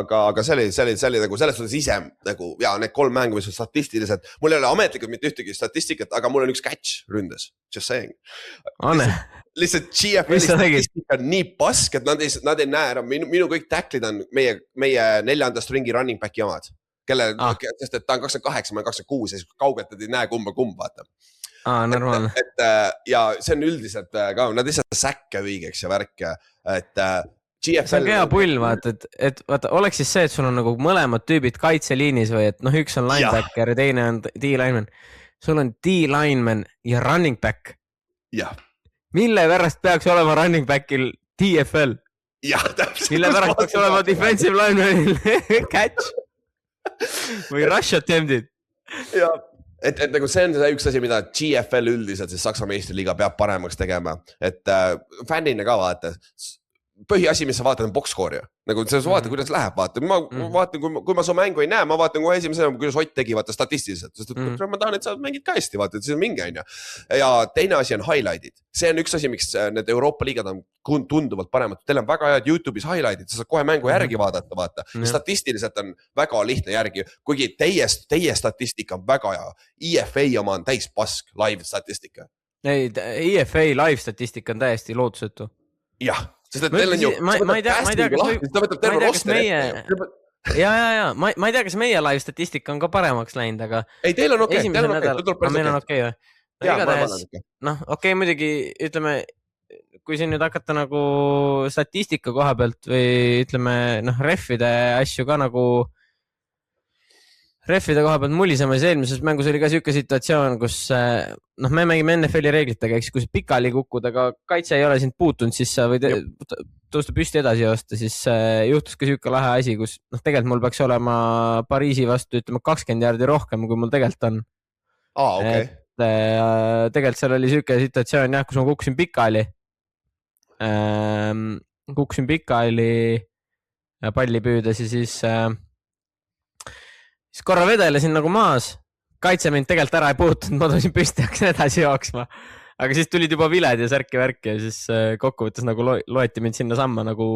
aga see oli nagu selles suhtes ise nagu ja need 3 mängu, mis on statistiliselt, mul ei ole ametlikult mitte ühtegi statistikat, aga mul on üks catch ründes. Just saying. Lihtsalt GFL statistika on nii pask, et nad ei näe ära, minu kõik tacklid on meie 4. stringi running back'i omad, sest et ta on 28, ma olen 26 ja siis kaugelt nad ei näe kumba, vaata. Normaalne. Ja see on üldiselt ka, nad ei saa säkke õigeks ja värk, et GFL... See on hea pull, vaata, et vaata, oleks siis see, et sul on nagu mõlemad tüübid kaitseliinis või et üks on linebacker ja teine on D-lineman. Sul on D-lineman ja running back. Jah. Mille pärast peaks olema running backil TFL? Jah, täpselt. Mille pärast peaks olema defensive linemanil catch? Või rush attempted? Jah. Et nagu see on see üks asi, mida GFL üldiselt siis Saksa meistriliiga peab paremaks tegema, et fännina ka vaata, põhiasi, mis sa vaatad on box-score ju, nagu sa vaatad, kuidas läheb, vaata, ma vaatan, kui ma su mängu ei näe, ma vaatan kohe esimese, kuidas Ott tegi, vaata statistiliselt, sest ma tahan, et sa mängid ka hästi, vaata, et see on mingi on ju. Ja teine asi on highlight'id, see on üks asi, miks need Euroopa liigad on tunduvalt paremad, teil on väga head YouTube'is highlight'id, sa saad kohe mängu järgi vaadata, vaata, statistiliselt on väga lihtne järgi, kuigi teie statistika on väga hea, EFA oma on täis pask, live statistika. Ei, EFA live statistika on täiesti lootusetu. Jah. Sest et teil on ju, ma ei tea, kas meie ja, ma ei tea, kas meie live statistika on ka paremaks läinud, aga ei, teil on okei, meil on okei või? Okei, muidugi ütleme, kui siin nüüd hakata nagu statistika koha pealt või ütleme, refide asju ka nagu refide koha pealt mulisema, siis eelmises mängus oli ka siuke situatsioon, kus me mängime NFL-i reeglitega, eks kui pikali kukud, aga kaitse ei ole sind puutunud, siis sa võid tõusta püsti edasi joosta, siis juhtus ka siuke lahe asi, kus tegelikult mul peaks olema Pariisi vastu, ütleme 20 jaardi rohkem, kui mul tegelikult on. Okay. Tegelikult seal oli siuke situatsioon, kus ma kukkusin pikali palli püüdes ja siis korra vedelesin nagu maas, kaitse mind tegelikult ära ei puutunud, ma tõusin püsti ja hakkasin edasi jooksma. Aga siis tulid juba viled ja särki-värki ja siis kokkuvõttes nagu loeti mind sinna samma nagu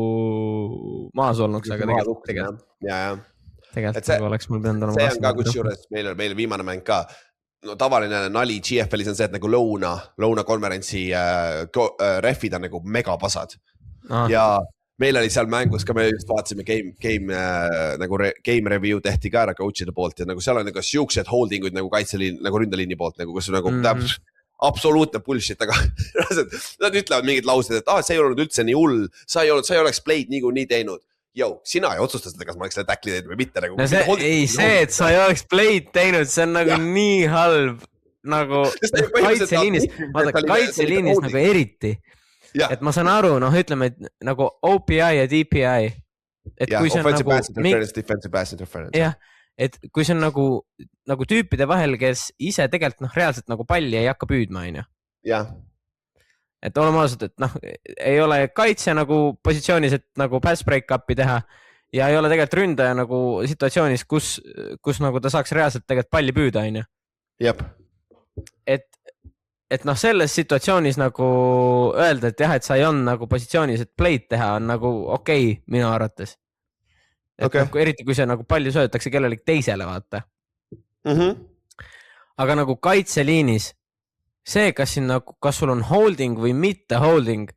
maas olnuks, aga tegelikult nagu oleks mul pidanud olema. See on ka kusjuures, meil viimane mäng ka, tavaline nali GFL-is on see, et nagu lõuna konverentsi refid on nagu megapasad ja meil oli seal mängus ka, me just vaatasime game review tehti ka ära coach'ide poolt ja nagu seal on nagu siuksed holdinguid nagu kaitseliin, nagu ründeliini poolt, nagu kus nagu absoluutne bullshit, aga nad ütlevad mingid laused, et see ei olnud üldse nii hull, sa ei oleks play'd nii teinud. Sina ei otsusta seda, kas ma oleks seda tackli teinud või mitte. Nagu, see, et sa ei oleks play'd teinud, see on nagu nii halb, nagu kaitseliinis nagu eriti. Et ma saan aru, ütleme, et nagu OPI ja DPI. Et kui see on kui see on nagu tüüpide vahel, kes ise tegelikult reaalselt nagu palli ei hakka püüdma, on ju. Jah. Et oleme ausalt, et ei ole kaitse nagu positsioonis, et nagu pass break-up'i teha ja ei ole tegelikult ründaja nagu situatsioonis, kus nagu ta saaks reaalselt tegelikult palli püüda, on ju. Jep. Et selles situatsioonis nagu öelda, et jah, et sa ei on nagu positsioonis, et play'd teha on nagu okei, minu arvates. Et nagu, eriti kui see nagu palju söötakse kellelegi teisele, vaata. Aga nagu kaitseliinis, see, kas sul on holding või mitte holding,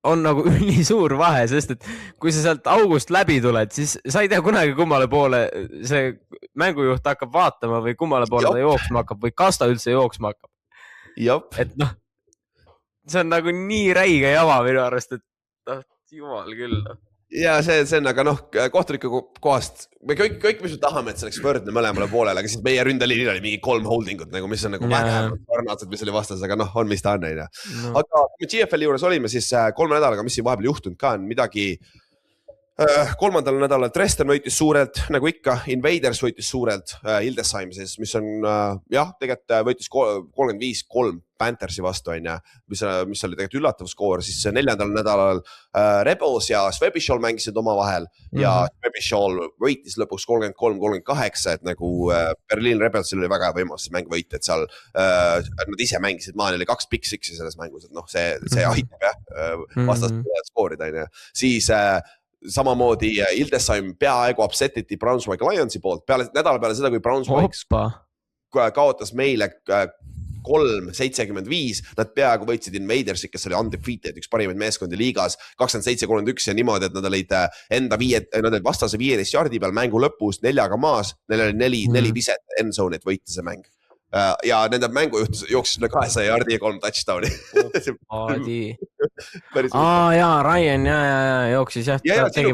on nagu üli suur vahe, sest et kui sa sealt august läbi tuled, siis sa ei tea kunagi kummale poole see mängujuht hakkab vaatama või kummale poole ta jooksma hakkab või kas ta üldse jooksma hakkab. Jop. Et see on nagu nii räige jama minu arvast, et jumal küll. Ja see on, aga kohtuniku kohast, me kõik mis me tahame, et see oleks võrdne mõlemale poolele, aga siis meie ründeliinil oli mingi 3 holdingut, nagu, mis on nagu vähemalt sarnased, mis oli vastas, aga on mis ta on. Aga kui me GFL juures olime, siis 3 nädalaga, mis siin vahepeal juhtunud ka on midagi, kolmandal nädalal Dresden võitis suurelt, nagu ikka, Invaders võitis suurelt, Hildesheim siis, mis on jah, tegelikult võitis 35-3 Panthersi vastu, mis oli tegelikult üllatav skoor, siis neljandal nädalal Rebels ja Sväbišal mängisid oma vahel ja Sväbišal võitis lõpuks 33-38, et nagu Berliin Rebelsil oli väga võimalus see mäng võita, et seal nad ise mängisid, maani oli 2 pick six'i selles mängus, et noh, see aitab jah, vastased skoorida, siis samamoodi Hildesheim peaaegu upsetiti Braunschweig Lionsi poolt nädala peale seda, kui Braunschweig kaotas meile 3-75, nad peaaegu võitsid Invadersit, kes oli undefeated, üks parimaid meeskondi liigas, 27-31 ja niimoodi, et nad olid vastase 15 jardi peal mängu lõpus 4-ga maas, neil oli 4 viset endzone'it võita see mäng. Ja nende mängu jooksis üle 200 jardi ja 3 touchdowni. Jaa, Ryan jooksis jah, ta tegi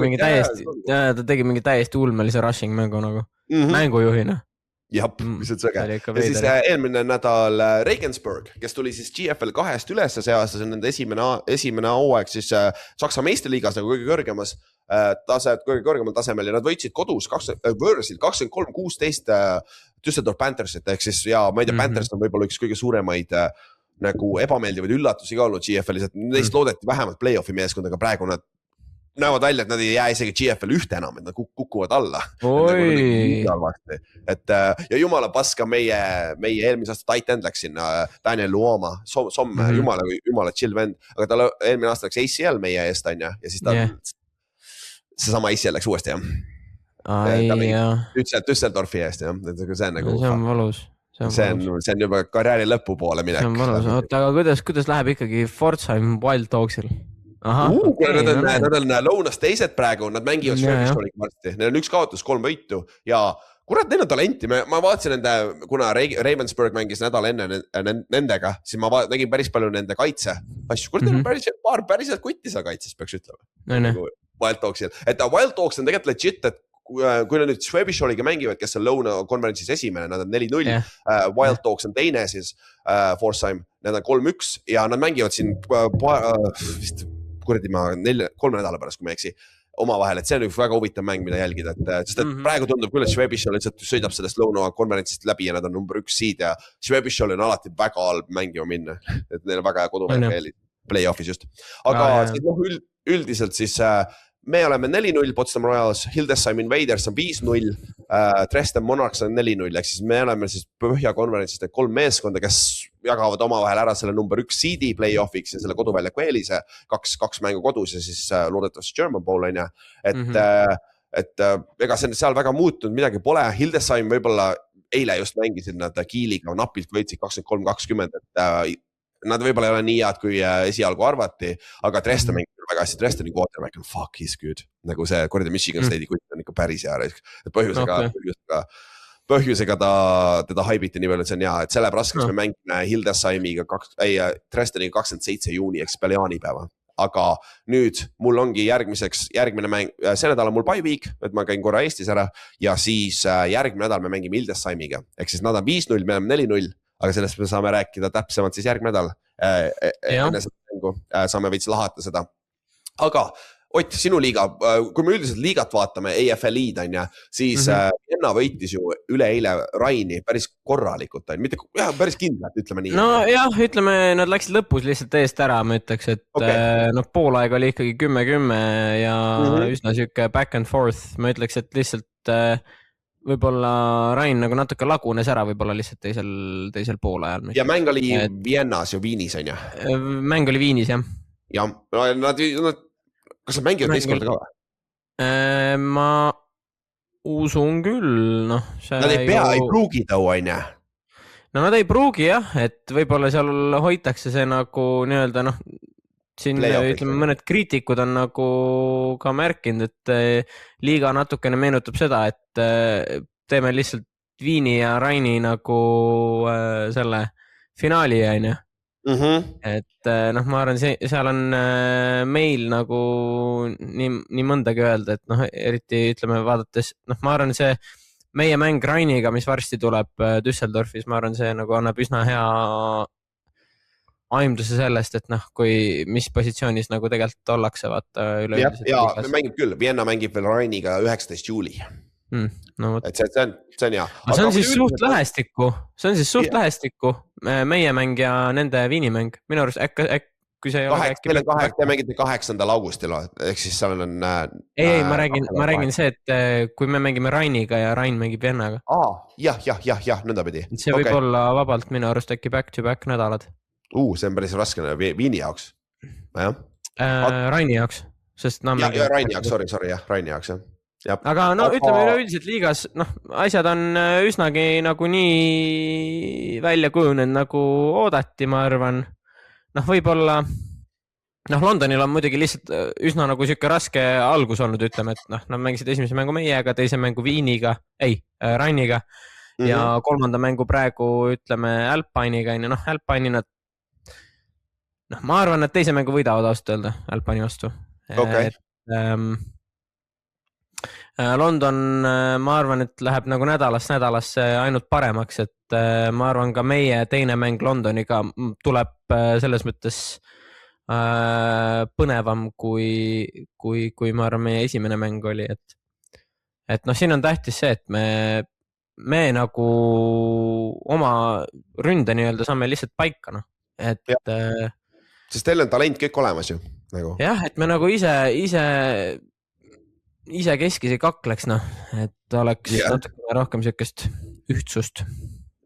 mingi täiesti ulmelise rushing mängu nagu, mängujuhina. Jah, mis on sõge. Ja siis eelmine nädal Regensburg, kes tuli siis GFL 2-st üles see aasta, see on nende esimene hooaeg siis Saksa meistriliigas nagu kõige kõrgemal tasemel ja nad võitsid kodus Võrsil 23-16 Düsseldorf Panthersit, ehk siis ja ma ei tea, Panthers on võib-olla üks kõige suuremaid nagu ebameeldivaid üllatusi ka olnud GFL-is, et neist loodeti vähemalt play-offi meeskond, aga praegu nad näevad välja, et nad ei jää isegi GFL ühte enam, et nad kukuvad alla. Et ja jumala paska meie eelmise aasta tight end läks sinna Daniel Luoma, jumala chill vend, aga ta eelmine aasta läks ACL meie eest ja siis ta seesama ACL läks uuesti Düsseldorfi eest jah, see on nagu see on valus. See on juba karjääri lõpu poole minek. See on valus, aga kuidas läheb ikkagi Pforzheim Wild Dogsil? Nad on lõunas teised praegu, nad mängivad Sväbišaliga varsti, neil on 1 kaotus, 3 võitu ja kurat, neil on talenti, ma vaatasin nende, kuna Ravensburg mängis nädal enne nendega, siis ma nägin päris palju nende kaitse asju, kurat, neil on päriselt kutti seal kaitses, peaks ütlema Wild Dogsil, et Wild Dogs on tegelikult legit, et kui nad nüüd Sväbišaliga mängivad, kes on lõuna konverentsis esimene, nad on 4-0, Wild Dogs on teine siis Pforzheim, nad on 3-1 ja nad mängivad siin vist kuradi ma 3 nädala pärast, kui ma eksi oma vahel, et see on üks väga huvitav mäng, mida jälgida, sest et praegu tundub küll, et Sväbišal lihtsalt sõidab sellest lõuna konverentsist läbi ja nad on number 1 seed ja Sväbišal on alati väga halb mängima minna, et neil on väga kodumäng play-offis just, aga üldiselt siis me oleme 4-0 Potsdam Royals, Hildesheim Invaders on 5-0, Dresden Monarchs on 4-0, ehk siis me oleme siis Põhja-konverentsist 3 meeskonda, kes jagavad oma vahel ära selle number 1 seedi play-offiks ja selle koduväljaku eelise, 2 mängu kodus ja siis loodetavasti German Bowl on ja, et ega seal väga muutunud midagi pole, Hildesheim võib-olla eile just mängisid nad Kiiliga napilt võitsid 23-20, et nad võib-olla ei ole nii head, kui esialgu arvati, aga Dresden mängib väga hästi, Dresdeni quarterback on fuck, he's good. Nagu see kordi Michigan State'i kutt on ikka päris hea. Põhjusega teda haibiti nii palju, et see on hea, et selle raskeks me mängime Hildesheimiga Dresdeniga 27 juuni, eks peale jaanipäeva. Aga nüüd mul ongi järgmine mäng, see nädal on mul bye week, et ma käin korra Eestis ära ja siis järgmine nädal me mängime Hildesheimiga, ehk siis nad on 5-0, me oleme 4-0. Aga sellest me saame rääkida täpsemalt siis järgmine nädal. Enne seda mängu saame veits lahata seda. Aga Ott, sinu liiga, kui me üldiselt liigat vaatame, AFL-id on ja, siis Vienna võitis ju üle eile Raini päris korralikult, mitte päris kindlalt, ütleme nii. No jah, ütleme, nad läksid lõpus lihtsalt eest ära, ma ütleks, et poolaeg oli ikkagi 10-10 ja üsna süke back and forth, ma ütleks, et lihtsalt võib-olla Rain nagu natuke lagunes ära võib-olla lihtsalt teisel poolajal. Ja mäng oli Viennas ja Viinis on ja? Mäng oli Viinis, jah. Ja, kas nad mängivad teist korda ka või? Ma usun küll, noh. Nad ei pruugi tõu, on ja? No nad ei pruugi jah, et võib-olla seal hoitakse see nagu nii-öelda, noh, siin ütleme, mõned kriitikud on nagu ka märkinud, et liiga natukene meenutab seda, et teeme lihtsalt Viini ja Raini nagu selle finaali, on ja? Et noh, ma arvan, seal on meil nagu nii mõndagi öelda, et noh, eriti ütleme vaadates, noh, ma arvan, see meie mäng Rainiga, mis varsti tuleb Düsseldorfis, ma arvan, see nagu annab üsna hea aimduse sellest, et noh, mis positsioonis nagu tegelikult ollakse, vaata üleüldiselt ja liigas. mängib küll, Vienna mängib veel Rainiga 19. juuli. No, et see on hea. See on siis suht lähestikku, meie mäng ja nende Viini mäng. Minu arust kui see ei ole te mängite 8. augustil, ehk siis seal on... Ei, ma räägin see, et kui me mängime Rainiga ja Rain mängib Viennaga. Jah, nõnda pidi. See võib olla vabalt minu arust äkki back-to-back nädalad. See on päris raske Viini jaoks. Raini jaoks. Ja Raini jaoks, sorry, Raini jaoks, jah. Aga no ütleme üleüldiselt liigas, asjad on üsnagi nagu nii välja kujunenud nagu oodati, ma arvan. Võib-olla, Londonil on muidugi lihtsalt üsna nagu siuke raske algus olnud, ütleme, et nad mängisid esimese mängu meiega, teise mängu Viiniga, Rainiga ja kolmanda mängu praegu, ütleme, Alpine'iga, Alpine'i nad, ma arvan, et teise mängu võidavad ausalt öelda Alpine'i vastu. Okay. London, ma arvan, et läheb nagu nädalasse ainult paremaks, et ma arvan ka meie teine mäng Londoniga tuleb selles mõttes põnevam kui ma arvan meie esimene mäng oli, et siin on tähtis see, et me nagu oma ründe nii-öelda saame lihtsalt paika, sest teil on talent kõik olemas ju nagu. Jah, et me nagu ise keskis ei kakleks, et oleks natuke rohkem siukest ühtsust.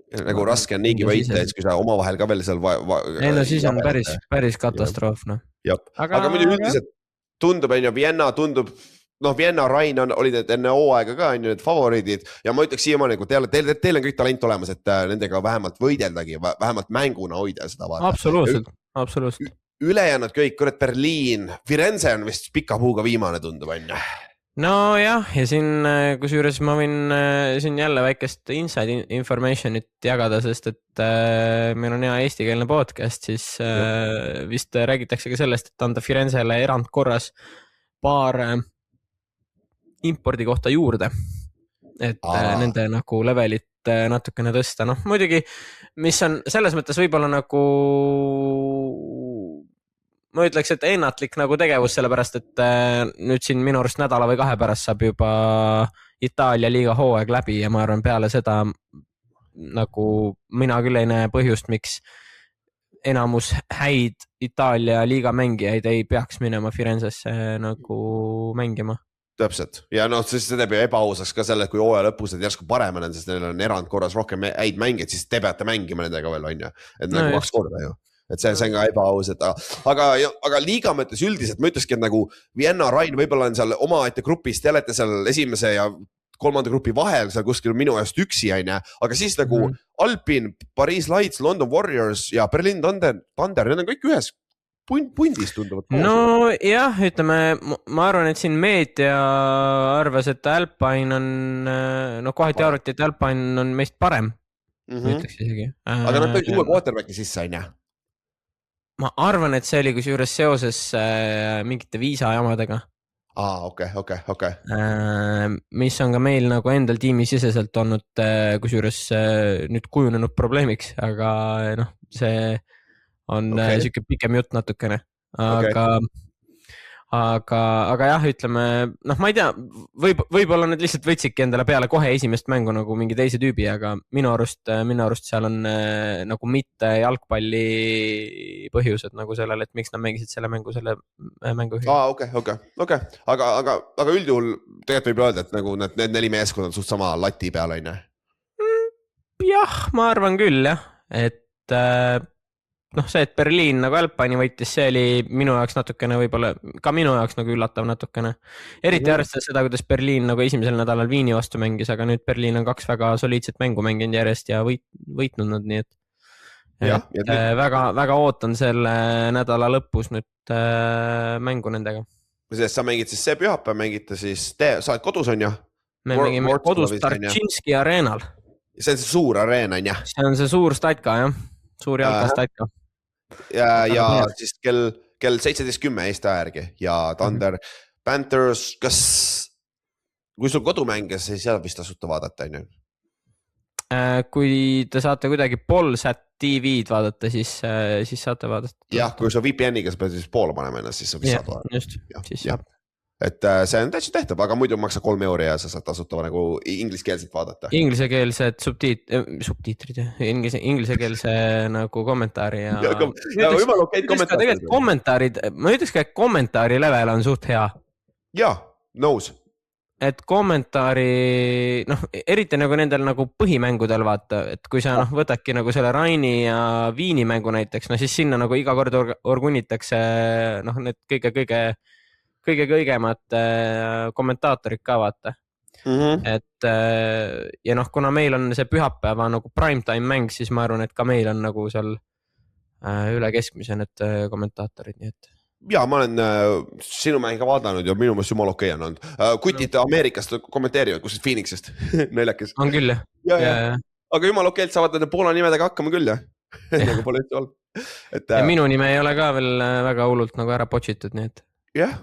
Nagu raske on niigi võita, et kui sa omavahel ka veel seal siis on päris katastroof. Aga muidu üldiselt tundub, Vienna tundub, Vienna, Rain olid enne hooaega ka need favoriidid ja ma ütleks siiamaani, kui teil on kõik talent olemas, et nendega vähemalt võideldagi, vähemalt mänguna hoida seda vaata. Absoluutselt. Ülejäänud kõik, Berliin, Firenze on vist pika puuga viimane tundub, No jah, ja siin kusjuures ma võin siin jälle väikest inside informationit jagada, sest et meil on hea eestikeelne podcast, siis vist räägitakse ka sellest, et anda Firenzele erandkorras paar impordi kohta juurde, et nende nagu levelit natukene tõsta. Muidugi, mis on selles mõttes võib-olla nagu ma ütleks, et ennatlik nagu tegevus, sellepärast, et nüüd siin minu arust nädala või 2 pärast saab juba Itaalia liiga hooaeg läbi ja ma arvan peale seda nagu mina küll ei näe põhjust, miks enamus häid Itaalia liiga mängijaid ei peaks minema Firenzesse nagu mängima. Täpselt. Ja siis see teeb ju ebaausaks ka selle, et kui hooaja lõpus need järsku paremad on, sest neil on erandkorras rohkem häid mängijaid, siis te peate mängima nendega veel, on ju. Et nagu 2 korda ju. Et see on ka ebaaus, aga liiga mõttes üldiselt, ma ütleski, et nagu Vienna, Rain võib-olla on seal omaette grupis, te olete seal esimese ja 3. grupi vahel, seal kuskil minu eest üksi, aga siis nagu Alpine, Paris Lights, London Warriors ja Berlin Thunder, need on kõik ühes pundis tunduvad. No jah, ütleme, ma arvan, et siin meedia arvas, et Alpine on, kohati arvati, et Alpine on meist parem, ütleks isegi. Aga nad tõid uue quarterbacki sisse, Ma arvan, et see oli kusjuures seoses mingite viisajamadega. Okay. Mis on ka meil nagu endal tiimisiseselt olnud kusjuures nüüd kujunenud probleemiks, aga see on siuke pikem jutt natukene, aga jah, ütleme, ma ei tea, võib-olla nad lihtsalt võtsidki endale peale kohe esimest mängu nagu mingi teise tüübi, aga minu arust seal on nagu mitte jalgpalli põhjused nagu sellele, et miks nad mängisid selle mängu Okay. Aga üldjuhul tegelikult võib öelda, et nagu need 4 meeskond on suht sama lati peal, on ju? Jah, ma arvan küll, jah, et see, et Berliin nagu Alpine'i võitis, see oli minu jaoks natukene võib-olla, ka minu jaoks nagu üllatav natukene. Eriti arvestades seda, kuidas Berliin nagu esimesel nädalal Viini vastu mängis, aga nüüd Berliin on 2 väga soliidset mängu mänginud järjest ja võitnud nad, nii et väga ootan selle nädala lõpus nüüd mängu nendega. Sa mängid siis see pühapäev, mängite siis, sa oled kodus, on ju? Me mängime kodus Tartšinski areenal. See on see suur areen, on ju? See on see suur statka, jah. Suur jalkastatka. Ja siis kell 17:10 Eesti järgi ja Thunder Panthers, kui sul kodumänge, siis seal vist tasuta vaadata, on ju? kui te saate kuidagi Polsat TV-d vaadata, siis saate vaadata. Jah, kui sa VPN-iga sa pead siis poole panema ennast, siis sa saad vaadata. Just, siis saab. Et see on täitsa tehtav, aga muidu maksa 3 € ja sa saad tasutava nagu ingliskeelset vaadata. Ingliskeelsed subtiitrid, ingliskeelse nagu kommentaari ja tegelikult kommentaarid, ma ütleks ka, et kommentaari level on suht hea. Jaa, nõus. Et kommentaari, eriti nagu nendel nagu põhimängudel vaata, et kui sa võtadki nagu selle Raini ja Viini mängu näiteks, siis sinna nagu iga kord orgunitakse need kõige-kõigemad kommentaatorid ka vaata. Et ja kuna meil on see pühapäeva nagu primetime mäng, siis ma arvan, et ka meil on nagu seal üle keskmise need kommentaatorid, nii et ja ma olen sinu mänge vaadanud ja minu meelest jumal okei on olnud. Kutid Ameerikast kommenteerivad, kus Phoenixist, naljakas. On küll, jah. Aga jumal okei, et saavad nende Poola nimedega hakkama küll, jah. Nagu pole üldse olnud. Ja minu nime ei ole ka veel väga hullult nagu ära potšitud, nii et. Jah,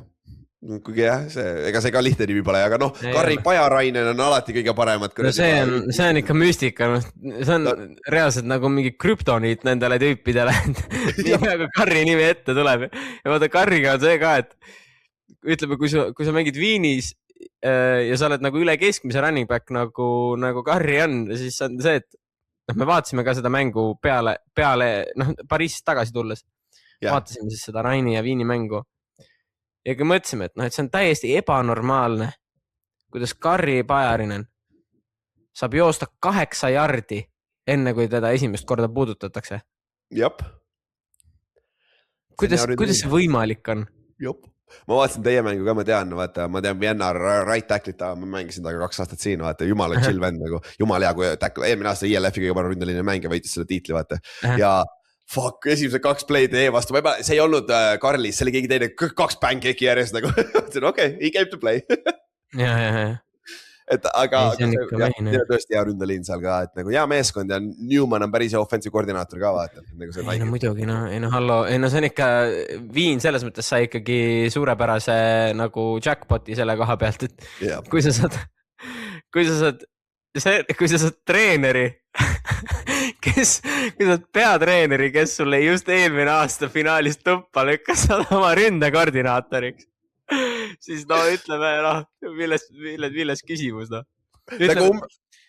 kuigi jah, ega see ka lihtne nimi pole, aga Karri Pajarainen on alati kõige paremad. No see on ikka müstika, see on reaalselt nagu mingi krüptoniit nendele tüüpidele, nii nagu Karri nimi ette tuleb. Ja vaata Karriga on see ka, et ütleme, kui sa mängid Viinis ja sa oled nagu üle keskmise running back nagu Karri on, siis on see, et me vaatasime ka seda mängu peale Pariisist tagasi tulles. Vaatasime siis seda Raini ja Viini mängu. Ja kui mõtlesime, et see on täiesti ebanormaalne, kuidas Karri Pajarinen saab joosta 8 jardi enne, kui teda esimest korda puudutatakse. Jop. Kuidas see võimalik on? Jop. Ma vaatasin teie mängu ka, ma tean Vienna right tacklit, ma mängisin taga 2 aastat siin, vaata, jumala chill vend nagu, jumal hea, kui tackle, eelmine aasta ILF-i kõige parem ründeline mäng ja võitis selle tiitli, vaata. Ja fuck, esimesed 2 play'd vastu, see ei olnud Karlis, see oli keegi teine, 2 pancake'i järjest nagu, okei, he came to play. Ja. Et aga tõesti hea ründeliin seal ka, et nagu hea meeskond ja Newman on päris hea offensive koordinaator ka vaata. Ei muidugi, hallo, see on ikka, Viin selles mõttes sai ikkagi suurepärase nagu jackpoti selle koha pealt, et kui sa saad treeneri, kui sa saad peatreeneri, kes sulle just eelmine aasta finaalis tuppa lükkas oma ründekoordinaatoriks, siis ütleme, milles küsimus,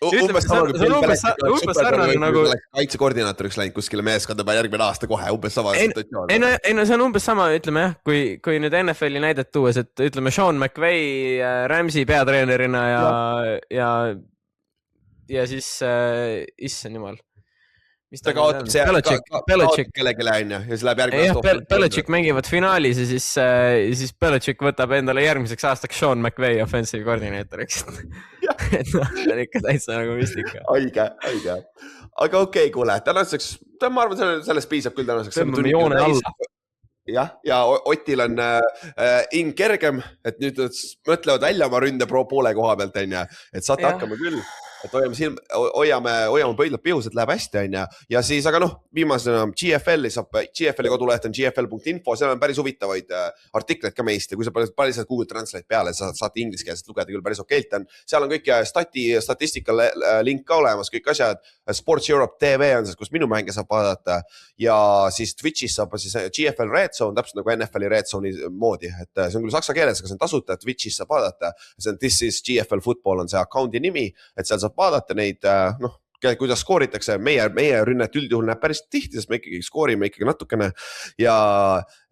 Umbes sarnane nagu kaitsekoordinaatoriks läinud kuskile meeskonda järgmine aasta kohe, umbes sama situatsioon. Ei, see on umbes sama, ütleme jah, kui nüüd NFL-i näidet tuues, et ütleme Sean McVay Ramsey peatreenerina ja siis issand jumal. Ta kaotab see kellegile ja siis läheb järgmine aasta. Belichick mängivad finaalis ja siis Belichick võtab endale järgmiseks aastaks Sean McVay offensive koordinaatoriks. Et see on ikka täitsa nagu müstika. Õige. Aga okei, kuule, tänaseks, ma arvan, sellest piisab küll tänaseks. Tõmbame joone alla. Ja Otil on kergem, et nüüd mõtlevad välja oma ründe poole koha pealt, et saate hakkama küll. Et hoiame pöidlad pihus, et läheb hästi, ja siis, aga viimasena GFL-i koduleht on gfl.info, seal on päris huvitavaid artikleid ka meist ja kui sa palju lihtsalt Google Translate peale, sa saate ingliskeelset lugeda küll päris okeilt on. Seal on kõik statistika link ka olemas, kõik asjad, Sports Europe TV on see, kus minu mänge saab vaadata ja siis Twitch'is saab siis GFL Red Zone, täpselt nagu NFL-i Red Zone'i moodi, et see on küll saksa keeles, aga see on tasuta, Twitch'is saab vaadata, see on This is GFL Football on see account'i nimi, et seal saab vaadata neid, kuidas skooritakse, meie rünnet üldjuhul näeb päris tihti, sest me ikkagi skoorime ikkagi natukene ja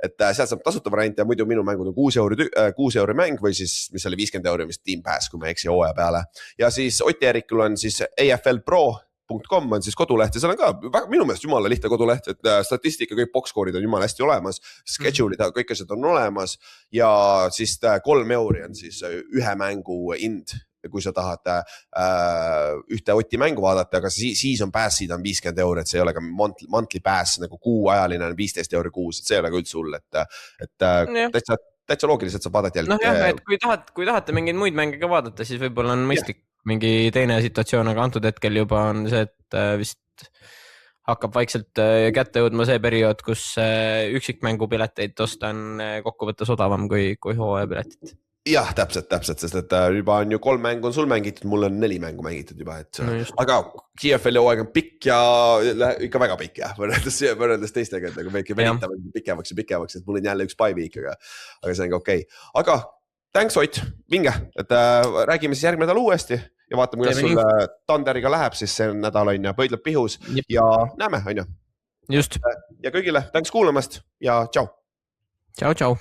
et seal saab tasuta variant ja muidu minu mängud on 6 € mäng või siis, mis oli 50 € vist Team Pass, kui ma eksi hooaja peale ja siis Oti Erikul on siis AFLpro.com on siis koduleht ja seal on ka minu meelest jumala lihtne koduleht, et statistika, kõik boxscore'id on jumala hästi olemas, schedule'id, kõik asjad on olemas ja siis 3 € on siis ühe mängu ind, kui sa tahad ühte Oti mängu vaadata, aga siis on passid on 50 €, et see ei ole ka monthly pass nagu kuuajaline on 15 € kuus, et see ei ole ka üldse hull, et täitsa loogiliselt saab vaadata jälgi. Jah, et kui tahate mingeid muid mänge ka vaadata, siis võib-olla on mõistlik mingi teine situatsioon, aga antud hetkel juba on see, et vist hakkab vaikselt kätte jõudma see periood, kus üksikmängu pileteid osta on kokkuvõttes odavam kui hooaja piletit. jah, täpselt, sest et juba on ju 3 mängu on sul mängitud, mul on 4 mängu mängitud juba, et No aga GFL-i hooaeg on pikk ja ikka väga pikk jah, võrreldes teistega, et nagu me ikka venitame pikemaks, et mul on jälle üks bye week, aga see on ka okei. Aga thanks Ott, vinge, et räägime siis järgmine nädal uuesti ja vaatame, kuidas sul Thunderiga läheb, siis see nädal on ja pöidlab pihus ja näeme, on ju. Just. Ja kõigile thanks kuulamast ja tšau. Tšau.